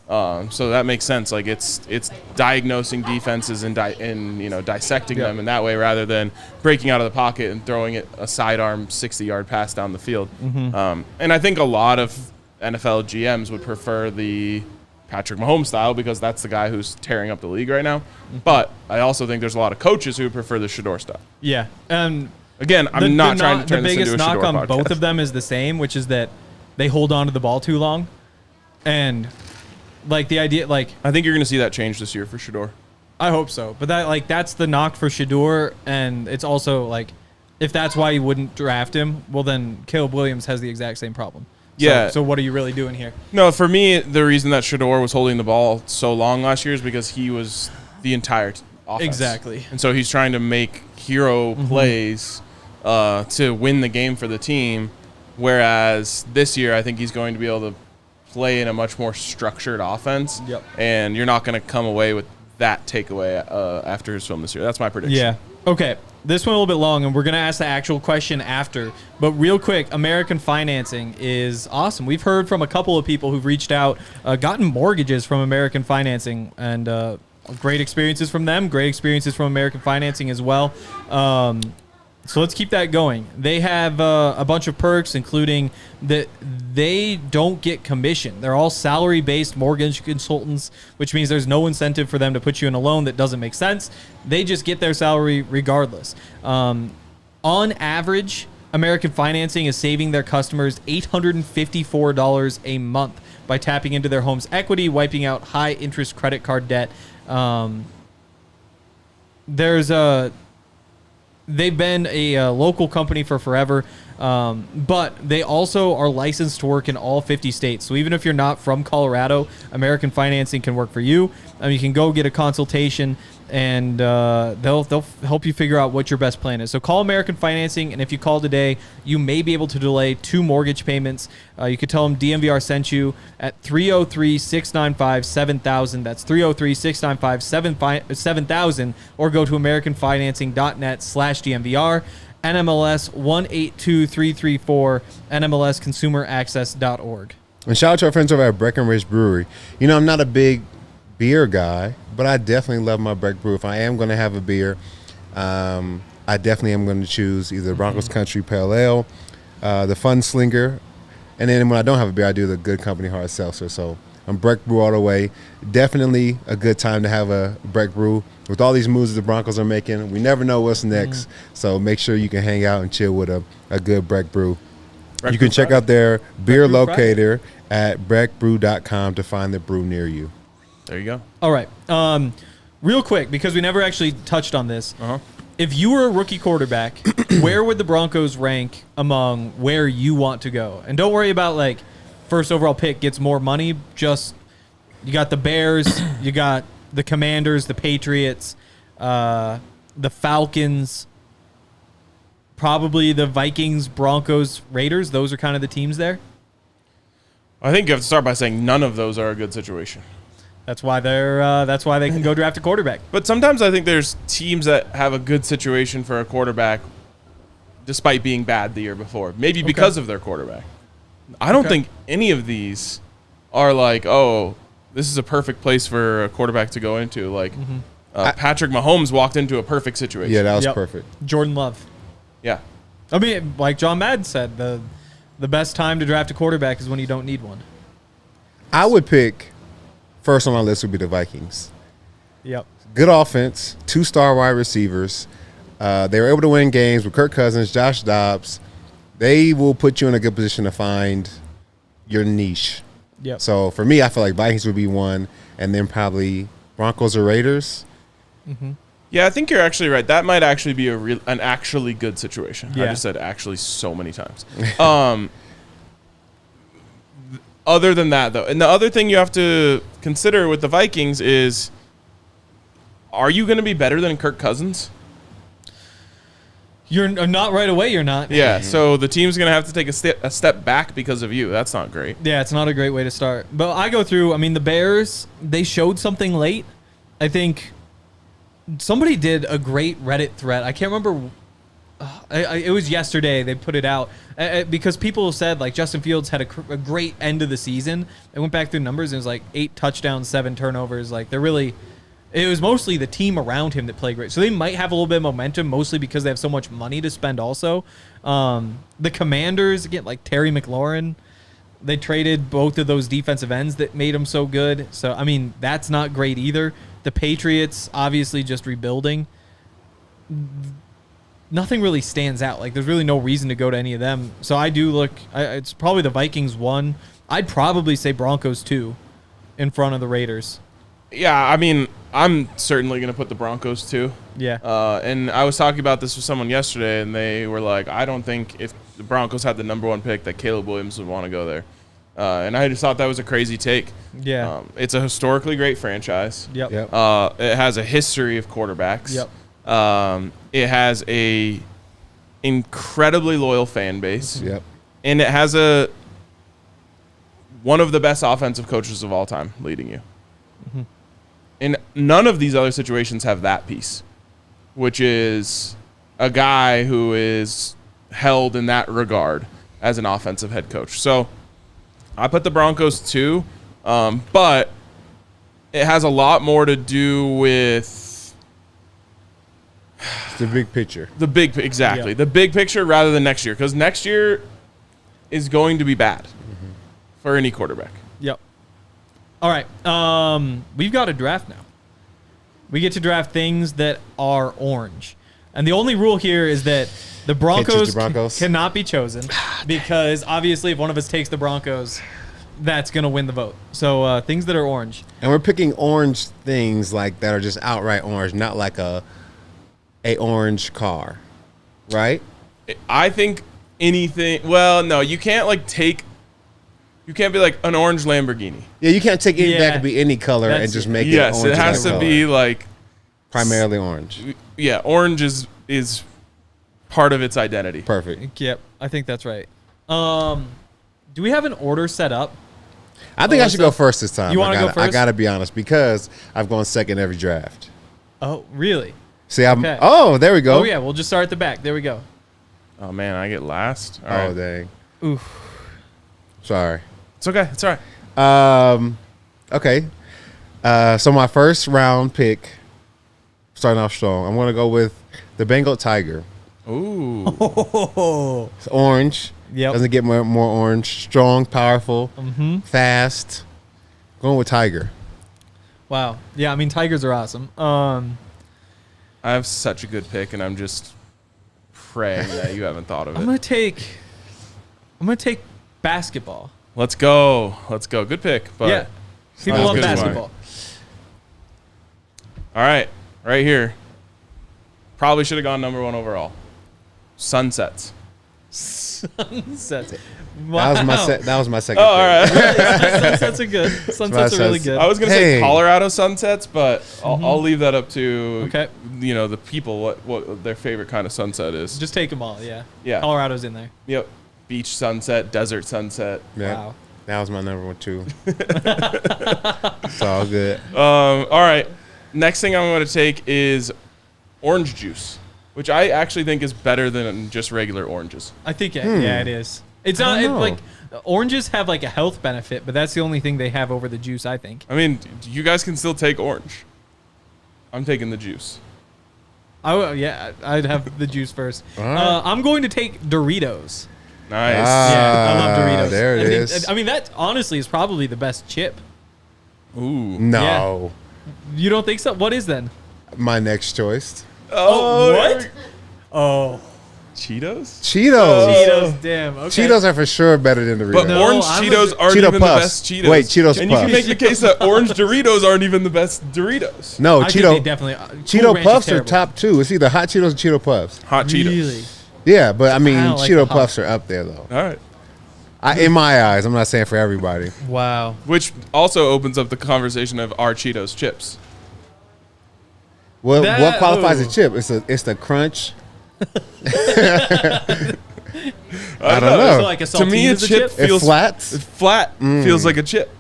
So that makes sense. Like it's diagnosing defenses and dissecting Yeah. them in that way rather than breaking out of the pocket and throwing it a sidearm 60-yard pass down the field. And I think a lot of NFL GMs would prefer the Patrick Mahomes style because that's the guy who's tearing up the league right now. But I also think there's a lot of coaches who prefer the Shedeur style. Yeah. Again, I'm not trying to turn this into a The biggest knock Shedeur on podcast. both of them is the same, which is that they hold on to the ball too long. And like the idea, like I think you're going to see that change this year for Shedeur. I hope so. But that's the knock for Shedeur, and it's also like if that's why you wouldn't draft him, well then Caleb Williams has the exact same problem. Yeah. So what are you really doing here? No, for me, the reason that Shedeur was holding the ball so long last year is because he was the entire offense. Exactly. And so he's trying to make hero plays to win the game for the team, whereas this year I think he's going to be able to play in a much more structured offense. Yep. And you're not going to come away with that takeaway after his film this year. That's my prediction. Yeah. Okay. This one a little bit long, and we're going to ask the actual question after. But real quick, American Financing is awesome. We've heard from a couple of people who've reached out, gotten mortgages from American Financing, and great experiences from them, great experiences from American Financing as well. So let's keep that going. They have a bunch of perks, including that they don't get commission. They're all salary-based mortgage consultants, which means there's no incentive for them to put you in a loan that doesn't make sense. They just get their salary regardless. On average, American Financing is saving their customers $854 a month by tapping into their home's equity, wiping out high-interest credit card debt. They've been a local company for forever, but they also are licensed to work in all 50 states. So even if you're not from Colorado, American Financing can work for you. You can go get a consultation, and they'll help you figure out what your best plan is. So call American Financing, and if you call today, you may be able to delay 2 mortgage payments. You could tell them DNVR sent you at 303-695-7000. That's 303-695-7000, or go to americanfinancing.net/DNVR. NMLS 182334, NMLSconsumeraccess.org. And shout out to our friends over at Breckenridge Brewery. I'm not a big beer guy, but I definitely love my Breck Brew. If I am going to have a beer, I definitely am going to choose either Broncos Country Pale Ale, the Fun Slinger, and then when I don't have a beer, I do the Good Company Hard Seltzer. So I'm Breck Brew all the way. Definitely a good time to have a Breck Brew. With all these moves the Broncos are making, we never know what's next. So make sure you can hang out and chill with a good Breck Brew. You can check out their beer locator at breckbrew.com to find the brew near you. There you go. All right. Real quick, because we never actually touched on this. If you were a rookie quarterback, where would the Broncos rank among where you want to go? And don't worry about, like, first overall pick gets more money. Just, you got the Bears, you got the Commanders, the Patriots, the Falcons, probably the Vikings, Broncos, Raiders. Those are kind of the teams there. I think you have to start by saying none of those are a good situation. That's why they can go draft a quarterback. But sometimes I think there's teams that have a good situation for a quarterback despite being bad the year before. Maybe because of their quarterback. I don't think any of these are like, oh, this is a perfect place for a quarterback to go into. Like, Patrick Mahomes walked into a perfect situation. Yeah, that was perfect. Jordan Love. Yeah. I mean, like John Madden said, the best time to draft a quarterback is when you don't need one. I would pick, first on my list would be the Vikings. Yep. Good offense, 2-star wide receivers. They were able to win games with Kirk Cousins, Josh Dobbs. They will put you in a good position to find your niche. Yep. So for me, I feel like Vikings would be one, and then probably Broncos or Raiders. Yeah, I think you're actually right. That might actually be an actually good situation. Yeah. I just said actually so many times. Other than that, though, and the other thing you have to consider with the Vikings is, are you going to be better than Kirk Cousins? You're not right away. You're not. Yeah, so the team's going to have to take a step back because of you. That's not great. Yeah, it's not a great way to start. But I go through, I mean, the Bears, they showed something late. I think somebody did a great Reddit thread. I can't remember. It was yesterday. They put it out because people said, like, Justin Fields had a great end of the season. I went back through numbers, and it was like 8 touchdowns, 7 turnovers. Like, it was mostly the team around him that played great. So they might have a little bit of momentum, mostly because they have so much money to spend also. The Commanders, again, like Terry McLaurin, they traded both of those defensive ends that made them so good. So, I mean, that's not great either. The Patriots, obviously just rebuilding. Nothing really stands out. Like, there's really no reason to go to any of them. So I do look, it's probably the Vikings 1. I'd probably say Broncos 2 in front of the Raiders. Yeah, I mean, I'm certainly going to put the Broncos 2. Yeah. And I was talking about this with someone yesterday, and they were like, I don't think if the Broncos had the number 1 pick that Caleb Williams would want to go there. And I just thought that was a crazy take. Yeah. It's a historically great franchise. Yep. It has a history of quarterbacks. Yep. It has a incredibly loyal fan base. Yep. And it has one of the best offensive coaches of all time leading you. And none of these other situations have that piece, which is a guy who is held in that regard as an offensive head coach. So I put the Broncos 2, but it has a lot more to do with the big picture. Exactly. The big picture rather than next year, because next year is going to be bad for any quarterback. Yep. All right. We've got a draft now. We get to draft things that are orange. And the only rule here is that the Broncos cannot be chosen because obviously if one of us takes the Broncos, that's going to win the vote. So things that are orange. And we're picking orange things like that are just outright orange, not like a orange car, right? I think anything. Well, no, you can't like take. You can't be like an orange Lamborghini. Yeah, you can't take it. That could be any color and just make it orange. Yes, it has to be like primarily orange. Yeah, orange is part of its identity. Perfect. Yep, I think that's right. Do we have an order set up? I think I should go first this time. You want to go first? I got to be honest because I've gone second every draft. Oh, really? See, Oh, there we go. Oh, yeah, we'll just start at the back. There we go. Oh, man, I get last? All right. Dang. Oof. It's Sorry. okay. It's all right. Okay. So my first round pick, starting off strong, I'm going to go with the Bengal Tiger. Ooh. It's orange. Yep. Doesn't get more orange. Strong, powerful, fast. Going with Tiger. Wow. Yeah, I mean, tigers are awesome. I have such a good pick, and I'm just praying that you haven't thought of it. I'm gonna take basketball. Let's go. Good pick. But yeah, people love basketball. All right, right here. Probably should have gone number 1 overall. Sunsets. Sunsets. Wow. That was my second. Oh, all right. Sunsets are good. Sunsets are really good. I was gonna say Colorado sunsets, but I'll leave that up to the people what their favorite kind of sunset is. Just take them all. Yeah. Yeah. Colorado's in there. Yep. Beach sunset, desert sunset. Yeah. Wow. That was my number 1 too. It's all good. All right. Next thing I'm going to take is orange juice, which I actually think is better than just regular oranges. I think yeah, it is. It's not like oranges have like a health benefit, but that's the only thing they have over the juice, I think. I mean, you guys can still take orange. I'm taking the juice. I'd have the juice first. Right. I'm going to take Doritos. Nice. Yeah, I love Doritos. There it is. I mean, that honestly is probably the best chip. Ooh. No. Yeah. You don't think so? What is then? My next choice. Oh, what? Oh. Cheetos? Cheetos, damn. Okay. Cheetos are for sure better than Doritos. But orange Cheetos aren't Cheeto even Puffs. the best Cheetos. Wait, Cheetos and Puffs. You can make the case that orange Doritos aren't even the best Doritos. No, I think they definitely. Cheeto Puffs are top 2. It's either Hot Cheetos or Cheeto Puffs. Hot Cheetos. Really? Yeah, but I mean, like Cheeto Puffs are up there though. All right. In my eyes, I'm not saying for everybody. Wow. Which also opens up the conversation of are Cheetos chips? What qualifies a chip? It's the crunch. I don't know. So like a To me, a chip feels flat. Feels like a chip.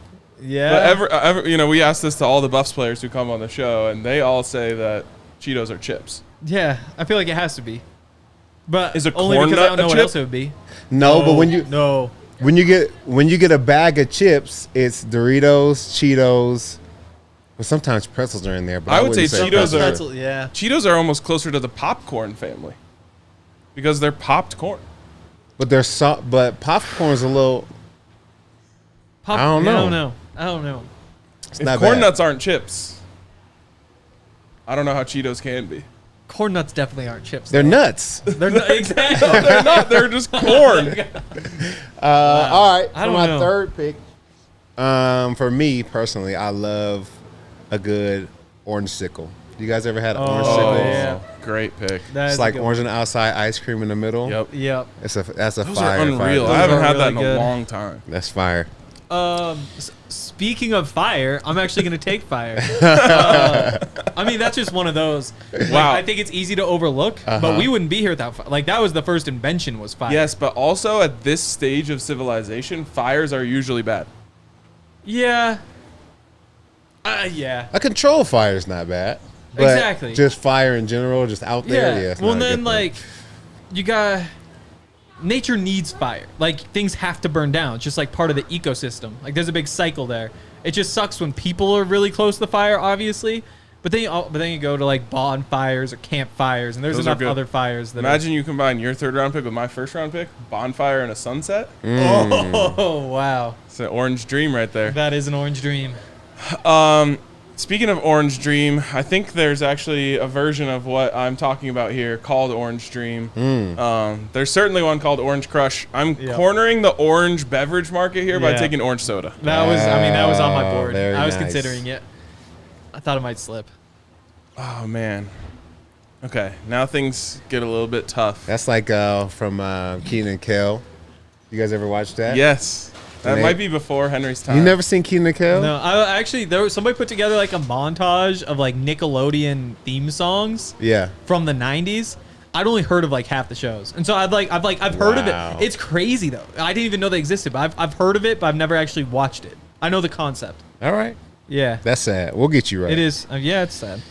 Yeah. But we asked this to all the Buffs players who come on the show, and they all say that Cheetos are chips. Yeah, I feel like it has to be. But is a only corn because I don't nut know a what chip? else it would be. No, but when you get a bag of chips, it's Doritos, Cheetos. Well, sometimes pretzels are in there, but I would say Cheetos Cheetos are almost closer to the popcorn family because they're popped corn. But they're soft. But popcorn's a little. I don't know. If corn nuts aren't chips, I don't know how Cheetos can be. Corn nuts definitely aren't chips. They're nuts. They're not, exactly. No, they're not. They're just corn. All right. I For don't my know. third pick, for me personally, I love a good orange sickle. You guys ever had an orange sickle? Yeah. Great pick. It's like orange on the outside, ice cream in the middle. Yep. That's a Those fire. are unreal. Fire. I haven't had really that in good. a long time. That's fire. Speaking of fire, I'm actually going to take fire. I mean, that's just one of those. Like, Wow. I think it's easy to overlook, but we wouldn't be here without fire. Like, that was the first invention was fire. Yes, but also at this stage of civilization, fires are usually bad. Yeah. Yeah. A controlled fire is not bad. But Exactly. just fire in general, just out there. Yeah. It's Well, not a then good like, you got nature needs fire. Like things have to burn down. It's just like part of the ecosystem. Like there's a big cycle there. It just sucks when people are really close to the fire, obviously. But then you go to like bonfires or campfires, and there's Those are enough good. other fires that. Imagine you combine your 3rd round pick with my 1st round pick, bonfire and a sunset. Oh wow, It's an orange dream right there. that is an orange dream. Speaking of Orange Dream, I think there's actually a version of what I'm talking about here called Orange Dream. There's certainly one called Orange Crush. I'm Yep. cornering the orange beverage market here by Yeah. taking orange soda. That was on my board. very I was nice. considering it. I thought it might slip. Oh, man. Okay, now things get a little bit tough. That's like from Keenan and Kel. You guys ever watch that? Yes. That They- might be before Henry's time. You never seen Keenan and Kel? No, I actually somebody put together like a montage of like Nickelodeon theme songs Yeah. from the 90s. I'd only heard of like half the shows, and so I've heard of Wow. it. It's crazy though. I didn't even know they existed, but I've heard of it, but I've never actually watched it. I know the concept. All right. Yeah, That's sad. We'll get you right. it is. Yeah, it's sad.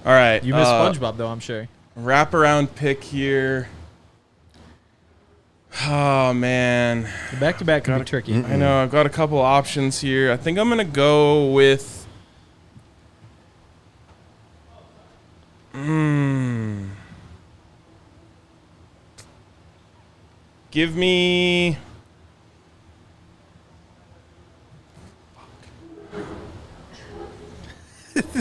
All right. You missed SpongeBob though, I'm sure. Wraparound pick here. Oh, man. The back-to-back can be tricky. I know. I've got a couple options here. I think I'm going to go with... Give me...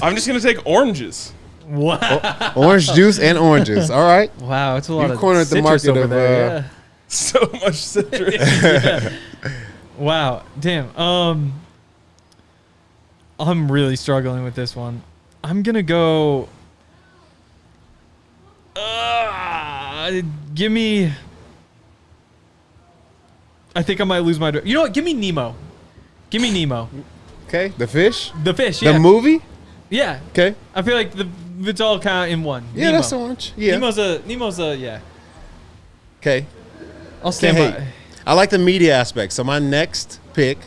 I'm just going to take oranges. Wow, Orange juice and oranges. All right. wow, it's a lot You of cornered the citrus market over of, there. So much citrus. Yeah. Wow, damn. I'm really struggling with this one. I'm gonna go. Give me. I think I might lose my. You know what? Give me Nemo. Give me Nemo. Okay. The fish. The fish. Yeah. The movie. Yeah. Okay. I feel like it's all kind of in one. Yeah, Nemo. that's orange. Yeah. Nemo's a yeah. Okay. I'll stand Hey, by. I like the media aspect. So my next pick,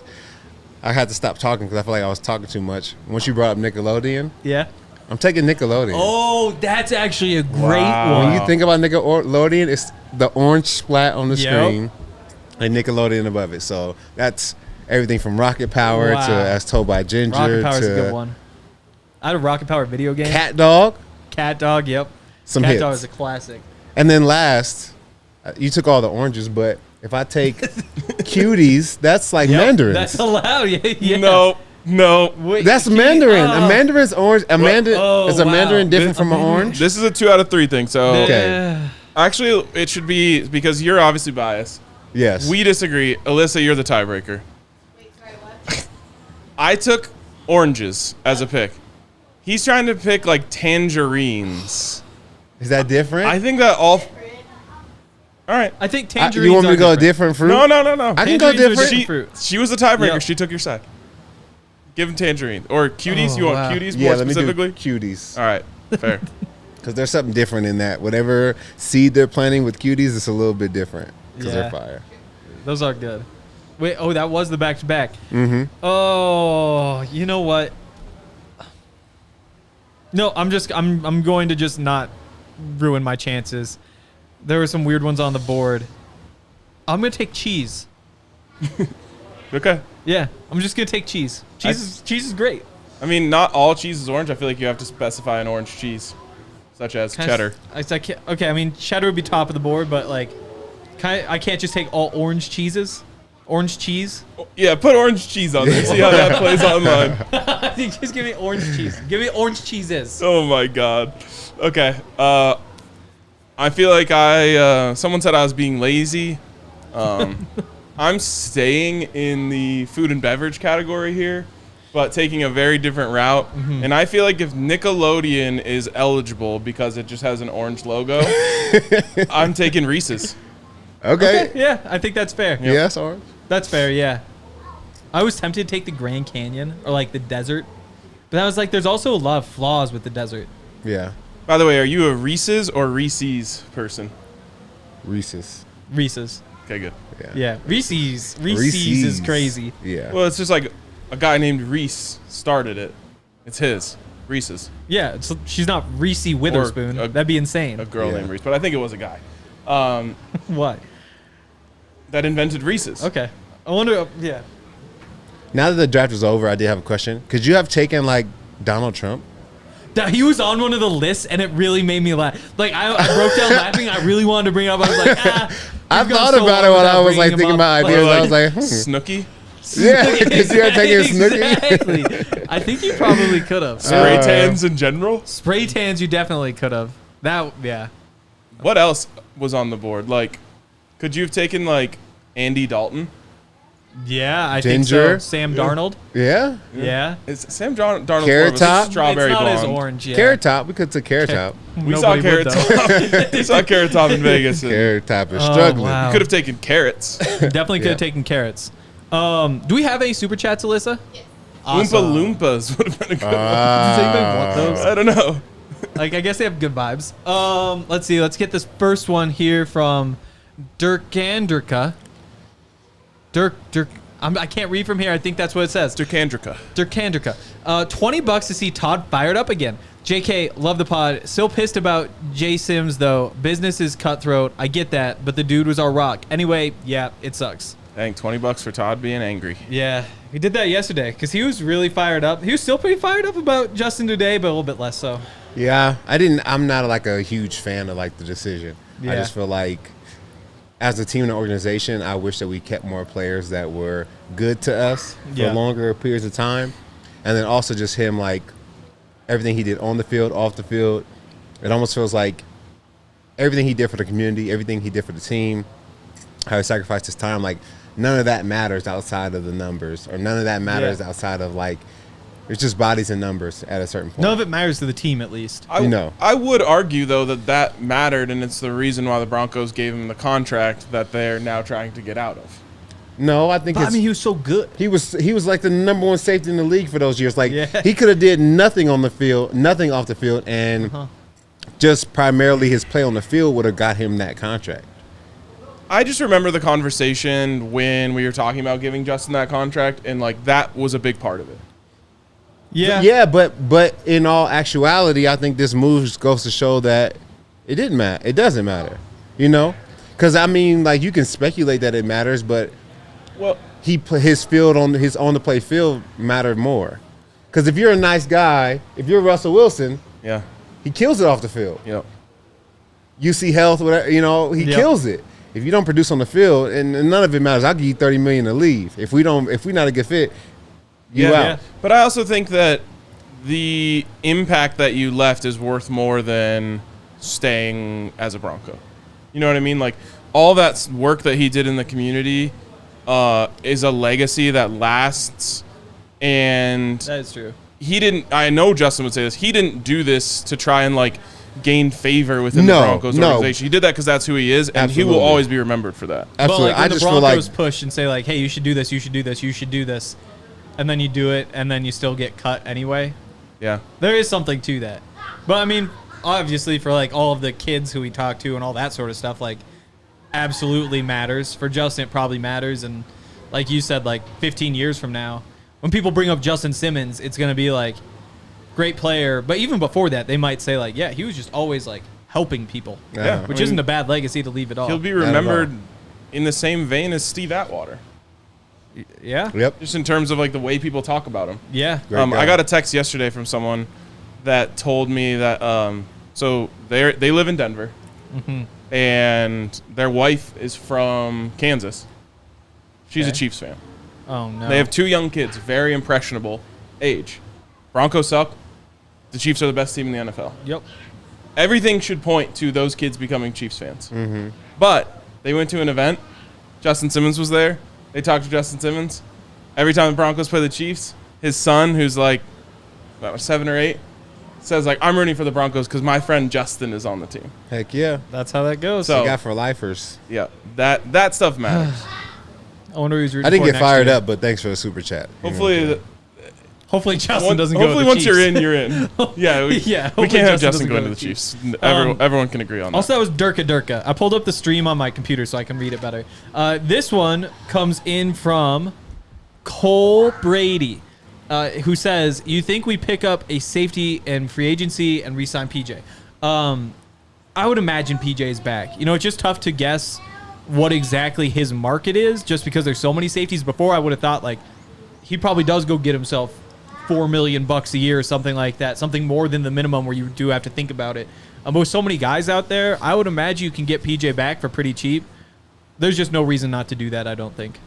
I had to stop talking because I feel like I was talking too much. Once you brought up Nickelodeon, Yeah. I'm taking Nickelodeon. Oh, that's actually a great Wow. one. When you think about Nickelodeon, it's the orange splat on the Yep. screen and Nickelodeon above it. So that's everything from Rocket Power Wow. to As Told by Ginger Rocket Power's a to good one. I had a Rocket Power video game. Cat Dog. Cat Dog, yep. Some Cat hits. Dog is a classic. And then last, you took all the oranges, but if I take cuties, that's like Yep, mandarins. That's allowed. Yeah. No. Wait, That's can mandarin. you- A mandarin's orange. A mandarin Oh, is a wow. mandarin different from an Mandarin. orange? This is a 2 out of 3 thing. So Okay. actually, it should be because you're obviously biased. Yes. We disagree. Alyssa, you're the tiebreaker. Wait, sorry, what? I took oranges as a pick. He's trying to pick like tangerines. Is that different? I think that all right. I think I- tangerines you want me are to go different. different fruit? No. I can go Tangerines are different. She, fruit. she was the tiebreaker. Yep. She took your side. Give him tangerine or cuties. Oh, You want wow. cuties Yeah, more let me specifically? do cuties. All right, fair. Because there's something different in that. Whatever seed they're planting with cuties, it's a little bit different. Because Yeah. they're fire. Those are good. Wait, oh, that was the back-to-back. Mm-hmm. Oh, you know what? No, I'm going to just not ruin my chances. There were some weird ones on the board. I'm going to take cheese. Okay. Yeah, I'm just going to take cheese. Cheese is great. I mean, not all cheese is orange. I feel like you have to specify an orange cheese, such as cheddar. Okay, I mean, cheddar would be top of the board, but like, I can't just take all orange cheeses. Orange cheese. Yeah, put orange cheese on there. See how that plays online. Just give me orange cheese. Give me orange cheeses. Oh my god. Okay. I feel like someone said I was being lazy. I'm staying in the food and beverage category here, but taking a very different route. And I feel like if Nickelodeon is eligible because it just has an orange logo, I'm taking Reese's. Okay. Yeah, I think that's fair. Yes, orange. That's fair, yeah. I was tempted to take the Grand Canyon or like the desert, but I was like, there's also a lot of flaws with the desert. Yeah. By the way, are you a Reese's or Reese's person? Reese's. Reese's. Okay, good. Yeah. Yeah. Reese's is crazy. Yeah. Well, it's just like a guy named Reese started it. It's his. Reese's. Yeah, she's not Reese Witherspoon. That'd be insane. A girl named Reese, but I think it was a guy. What? That invented Reese's. Okay. I wonder. Yeah. Now that the draft is over, I did have a question. Could you have taken like Donald Trump? He was on one of the lists, and it really made me laugh. Like I broke down laughing. I really wanted to bring it up. I was like, I thought about it when I was like thinking about ideas. I was like, Snooki. Yeah, because you had taken Snooki. Exactly. I think you probably could have. Spray tans in general. Spray tans, you definitely could have. Yeah. What else was on the board? Like, could you have taken like Andy Dalton? Yeah, I Ginger. think so. Sam Darnold. Yeah. Yeah. Is Sam Darnold Carrot Top? strawberry it's not blonde? as orange. Yeah. Carrot Top. We could take Carrot Top. We saw Carrot Top. We saw Carrot Top in Vegas. Carrot Top is struggling. wow. You could have taken carrots. Definitely could have taken carrots. Do we have any super chats, Alyssa? Yes. Awesome. Oompa Loompas would have been a good one. Does anybody want those? I don't know. Like, I guess they have good vibes. Let's see. Let's get this first one here from Dirkandrika. I can't read from here. I think that's what it says. Dirkandrika. $20 to see Todd fired up again. JK, love the pod. Still pissed about Jay Sims, though. Business is cutthroat. I get that, but the dude was our rock. Anyway, yeah, it sucks. Dang, $20 for Todd being angry. Yeah, we did that yesterday because he was really fired up. He was still pretty fired up about Justin today, but a little bit less so. Yeah, I'm not like a huge fan of like the decision. Yeah. I just feel like as a team and organization, I wish that we kept more players that were good to us for longer periods of time. And then also just him, like everything he did on the field, off the field, it almost feels like everything he did for the community, everything he did for the team, how he sacrificed his time, like none of that matters outside of the numbers, or none of that matters outside of like, it's just bodies and numbers at a certain point. None of it matters to the team, at least. I would argue, though, that mattered, and it's the reason why the Broncos gave him the contract that they're now trying to get out of. No, I think He was so good. He was like the number one safety in the league for those years. Like he could have did nothing on the field, nothing off the field, and just primarily his play on the field would have got him that contract. I just remember the conversation when we were talking about giving Justin that contract, and like that was a big part of it. Yeah, but in all actuality, I think this move just goes to show that it didn't matter. It doesn't matter, you know, because I mean, like you can speculate that it matters, but his field on the play field mattered more. Because if you're a nice guy, if you're Russell Wilson, he kills it off the field. Yep. You see health, whatever, you know, he kills it. If you don't produce on the field, and none of it matters, I'll give you $30 million to leave. If we're not a good fit, you out. Yeah. But I also think that the impact that you left is worth more than staying as a Bronco. You know what I mean? Like all that work that he did in the community is a legacy that lasts. And that is true. I know Justin would say this. He didn't do this to try and like gain favor within the Broncos organization. He did that because that's who he is, and he will always be remembered for that. Absolutely. But like when the Broncos push and say like, "Hey, you should do this, you should do this, you should do this," and then you do it, and then you still get cut anyway. Yeah, there is something to that. But I mean, obviously, for like all of the kids who we talk to and all that sort of stuff, like, absolutely matters. For Justin, it probably matters, and like you said, like 15 years from now, when people bring up Justin Simmons, it's gonna be like, great player, but even before that, they might say like, yeah, he was just always like helping people, which isn't a bad legacy to leave at all. He'll be remembered in the same vein as Steve Atwater. Yeah. Yep. Just in terms of like the way people talk about him. Yeah. I got a text yesterday from someone that told me that so they live in Denver, and their wife is from Kansas. She's a Chiefs fan. Oh no. They have 2 young kids, very impressionable age. Broncos suck. The Chiefs are the best team in the NFL. Yep. Everything should point to those kids becoming Chiefs fans. But they went to an event. Justin Simmons was there. They talked to Justin Simmons. Every time the Broncos play the Chiefs, his son, who's like about 7 or 8, says like, "I'm rooting for the Broncos because my friend Justin is on the team." Heck yeah. That's how that goes. So, you got for lifers. Yeah, that stuff matters. I wonder who's rooting I didn't for get fired year. up, but thanks for the super chat. Hopefully Justin doesn't go to the Hopefully once Chiefs. you're in, you're in. Yeah, we can't have Justin going to the Chiefs. Everyone can agree on that. Also, that was Durka. I pulled up the stream on my computer so I can read it better. This one comes in from Cole Brady, who says, you think we pick up a safety in free agency and re-sign PJ? I would imagine PJ is back. You know, it's just tough to guess what exactly his market is just because there's so many safeties. Before, I would have thought, like, he probably does go get himself $4 million a year or something like that, something more than the minimum where you do have to think about it. With so many guys out there, I would imagine you can get PJ back for pretty cheap. There's just no reason not to do that, I don't think.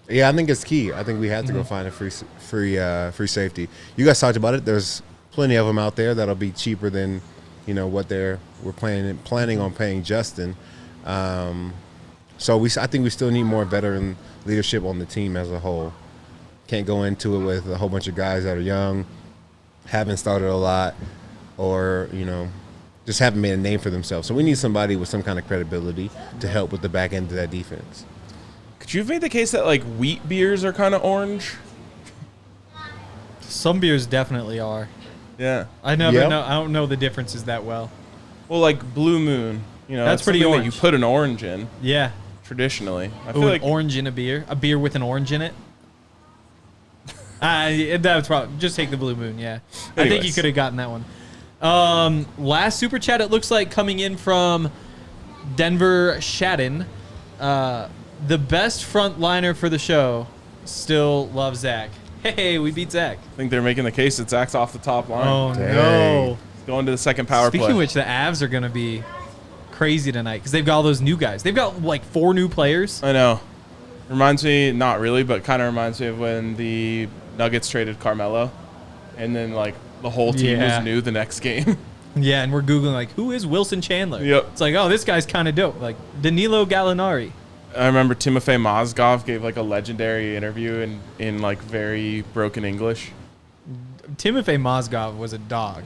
Yeah, I think it's key. I think we have to go find a free free safety. You guys talked about it. There's plenty of them out there that'll be cheaper than, you know, what we're planning on paying Justin. So I think we still need more veteran leadership on the team as a whole. Can't go into it with a whole bunch of guys that are young, haven't started a lot, or, you know, just haven't made a name for themselves. So we need somebody with some kind of credibility to help with the back end of that defense. Could you have made the case that, like, wheat beers are kind of orange? Some beers definitely are. Yeah. I don't know the differences that well. Well, like Blue Moon, you know, That's pretty something orange. that you put an orange in Yeah. traditionally. I Ooh, feel like an orange in a beer with an orange in it. That's probably just take the Blue Moon. Yeah, I think you Anyways. could have gotten that one. Last super chat, it looks like coming in from Denver Shadden. The best front liner for the show. Still love Zach. Hey, we beat Zach. I think they're making the case that Zach's off the top line. Oh Dang. no! Going to the second power Speaking play. of which, the Avs are gonna be crazy tonight because they've got all those new guys. They've got like 4 new players. I know. Reminds me, not really, but kind of reminds me of when the Nuggets traded Carmelo, and then like the whole team Yeah. was new the next game. Yeah, and we're googling like, who is Wilson Chandler? Yep. It's like, oh, this guy's kind of dope. Like Danilo Gallinari. I remember Timofey Mozgov gave like a legendary interview in like very broken English. Timofey Mozgov was a dog.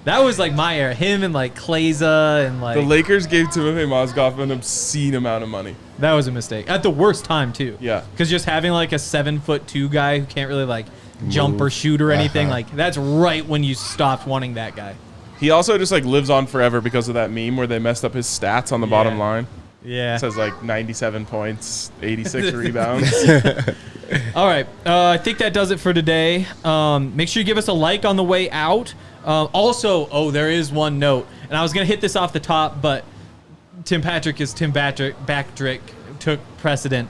That was like my era. Him and like Kleza and like The Lakers gave Timofey Mozgov an obscene amount of money. that was a mistake at the worst time too. Yeah. Because just having like a 7'2" guy who can't really like jump or shoot or anything, like that's right when you stopped wanting that guy. He also just like lives on forever because of that meme where they messed up his stats on the bottom line. Yeah. It says like 97 points, 86 rebounds. All right. I think that does it for today. Make sure you give us a like on the way out. Also, there is one note, and I was going to hit this off the top, but Tim Patrick took precedent.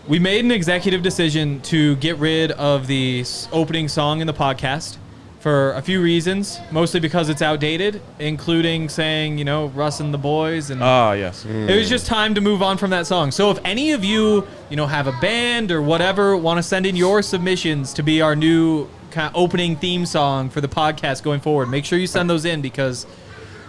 We made an executive decision to get rid of the opening song in the podcast for a few reasons, mostly because it's outdated, including saying, you know, Russ and the boys. And Yes. it was just time to move on from that song. So if any of you, you know, have a band or whatever, want to send in your submissions to be our new kind of opening theme song for the podcast going forward, make sure you send those in because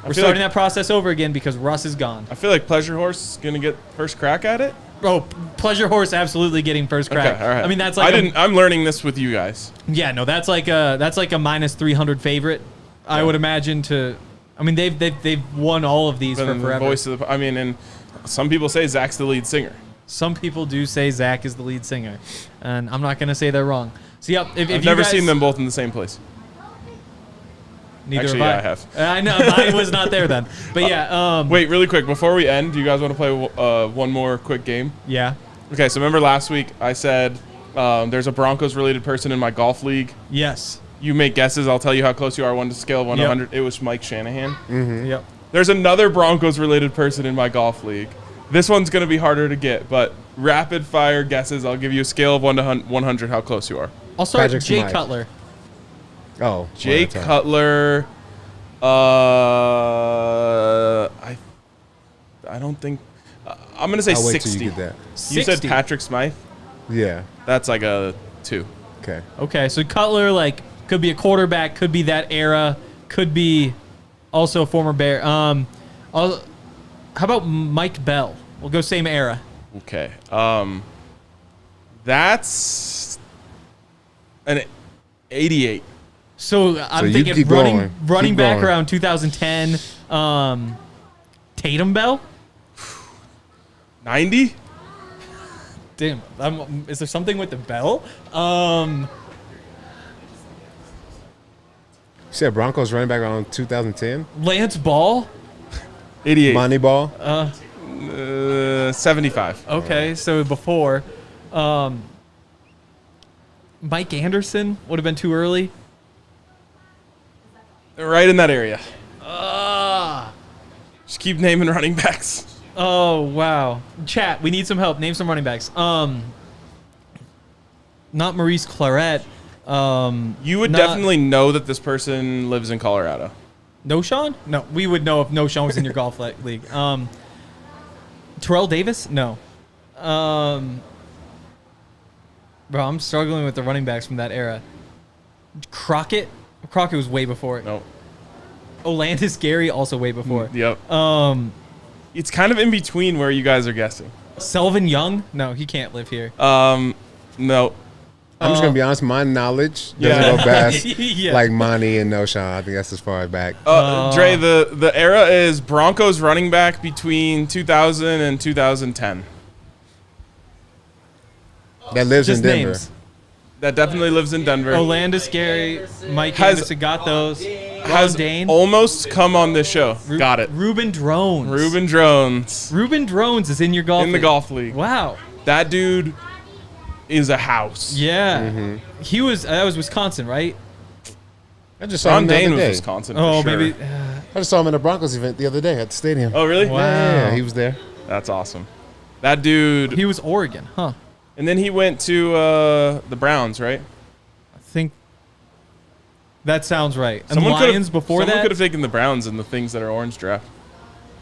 we're feel starting like- that process over again because Russ is gone. I feel like Pleasure Horse is going to get first crack at it. Oh, Pleasure Horse absolutely getting first crack. Okay, all right. I mean, that's like I'm learning this with you guys. yeah, no, that's like a minus 300 favorite. I would imagine to. I mean, they've won all of these But for the forever. voice of the, I mean, and some people say Zach's the lead singer. Some people do say Zach is the lead singer, and I'm not gonna say they're wrong. So yeah, if I've you never guys, seen them both in the same place. Neither Actually, have yeah, I. I have. I know mine was not there then, but yeah. Wait, really quick before we end, do you guys want to play one more quick game? Yeah. Okay, so remember last week I said there's a Broncos related person in my golf league. Yes. You make guesses. I'll tell you how close you are. One to scale of 1 to Yep. 100. It was Mike Shanahan. Yep. There's another Broncos related person in my golf league. This one's going to be harder to get, but rapid fire guesses. I'll give you a scale of 1 to 100 how close you are. I'll start Patrick Jay Smythe. Cutler. Oh, Jay well, Cutler. I don't think. I'm going to say I'll wait 60. till you get that. You said 60. Patrick Smythe? Yeah. That's like a 2. Okay. Okay, so Cutler like could be a quarterback, could be that era, could be also a former Bear. How about Mike Bell? We'll go same era. Okay. That's an 88. So I'm you thinking keep running going. running Keep back going. around 2010. Tatum Bell. 90? Damn, is there something with the bell? You said Broncos running back around 2010. Lance Ball. 88. Money ball. 75. Okay, so before, Mike Anderson would have been too early. Right in that area. Just keep naming running backs. Oh, wow. Chat, we need some help. Name some running backs. Not Maurice Claret. You would definitely know that this person lives in Colorado. No Sean? No, we would know if No Sean was in your golf league. Terrell Davis? No. Bro, I'm struggling with the running backs from that era. Crockett? Crockett was way before it. No. Olandis Gary, also way before. Yep. It's kind of in between where you guys are guessing. Selvin Young? No, he can't live here. No. I'm just gonna be honest. My knowledge doesn't Yeah. go past Yeah. like Monty and No Sean. I think that's as far back. Dre, the era is Broncos running back between 2000 and 2010. That lives Just in Denver. names. That definitely lives in Denver. Olandis Gary, Mike Has- Anderson got those. Has Ron Dane. almost come on this show. Got it. Ruben Drones. Ruben Drones Ruben Drones is in your golf in the league. golf league. Wow. That dude is a house. Yeah. He was, that was Wisconsin, right? I just saw Ron him the Dane other was day. Wisconsin. Oh, for sure. maybe. I just saw him in a Broncos event the other day at the stadium. Oh, really? Wow. Yeah, he was there. That's awesome. That dude. He was Oregon, huh? And then he went to the Browns, right? I think that sounds right. And Someone Lions before someone that? could have taken the Browns in the things that are orange draft.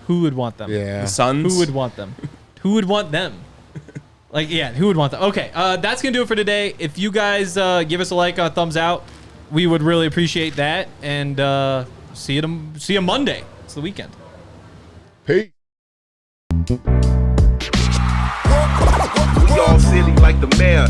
Who would want them? Yeah. The Suns. Who would want them? Who would want them? Like, yeah, who would want them? Okay, that's going to do it for today. If you guys give us a like, a thumbs out, we would really appreciate that. And see you Monday. It's the weekend. Peace. We all silly like the mayor.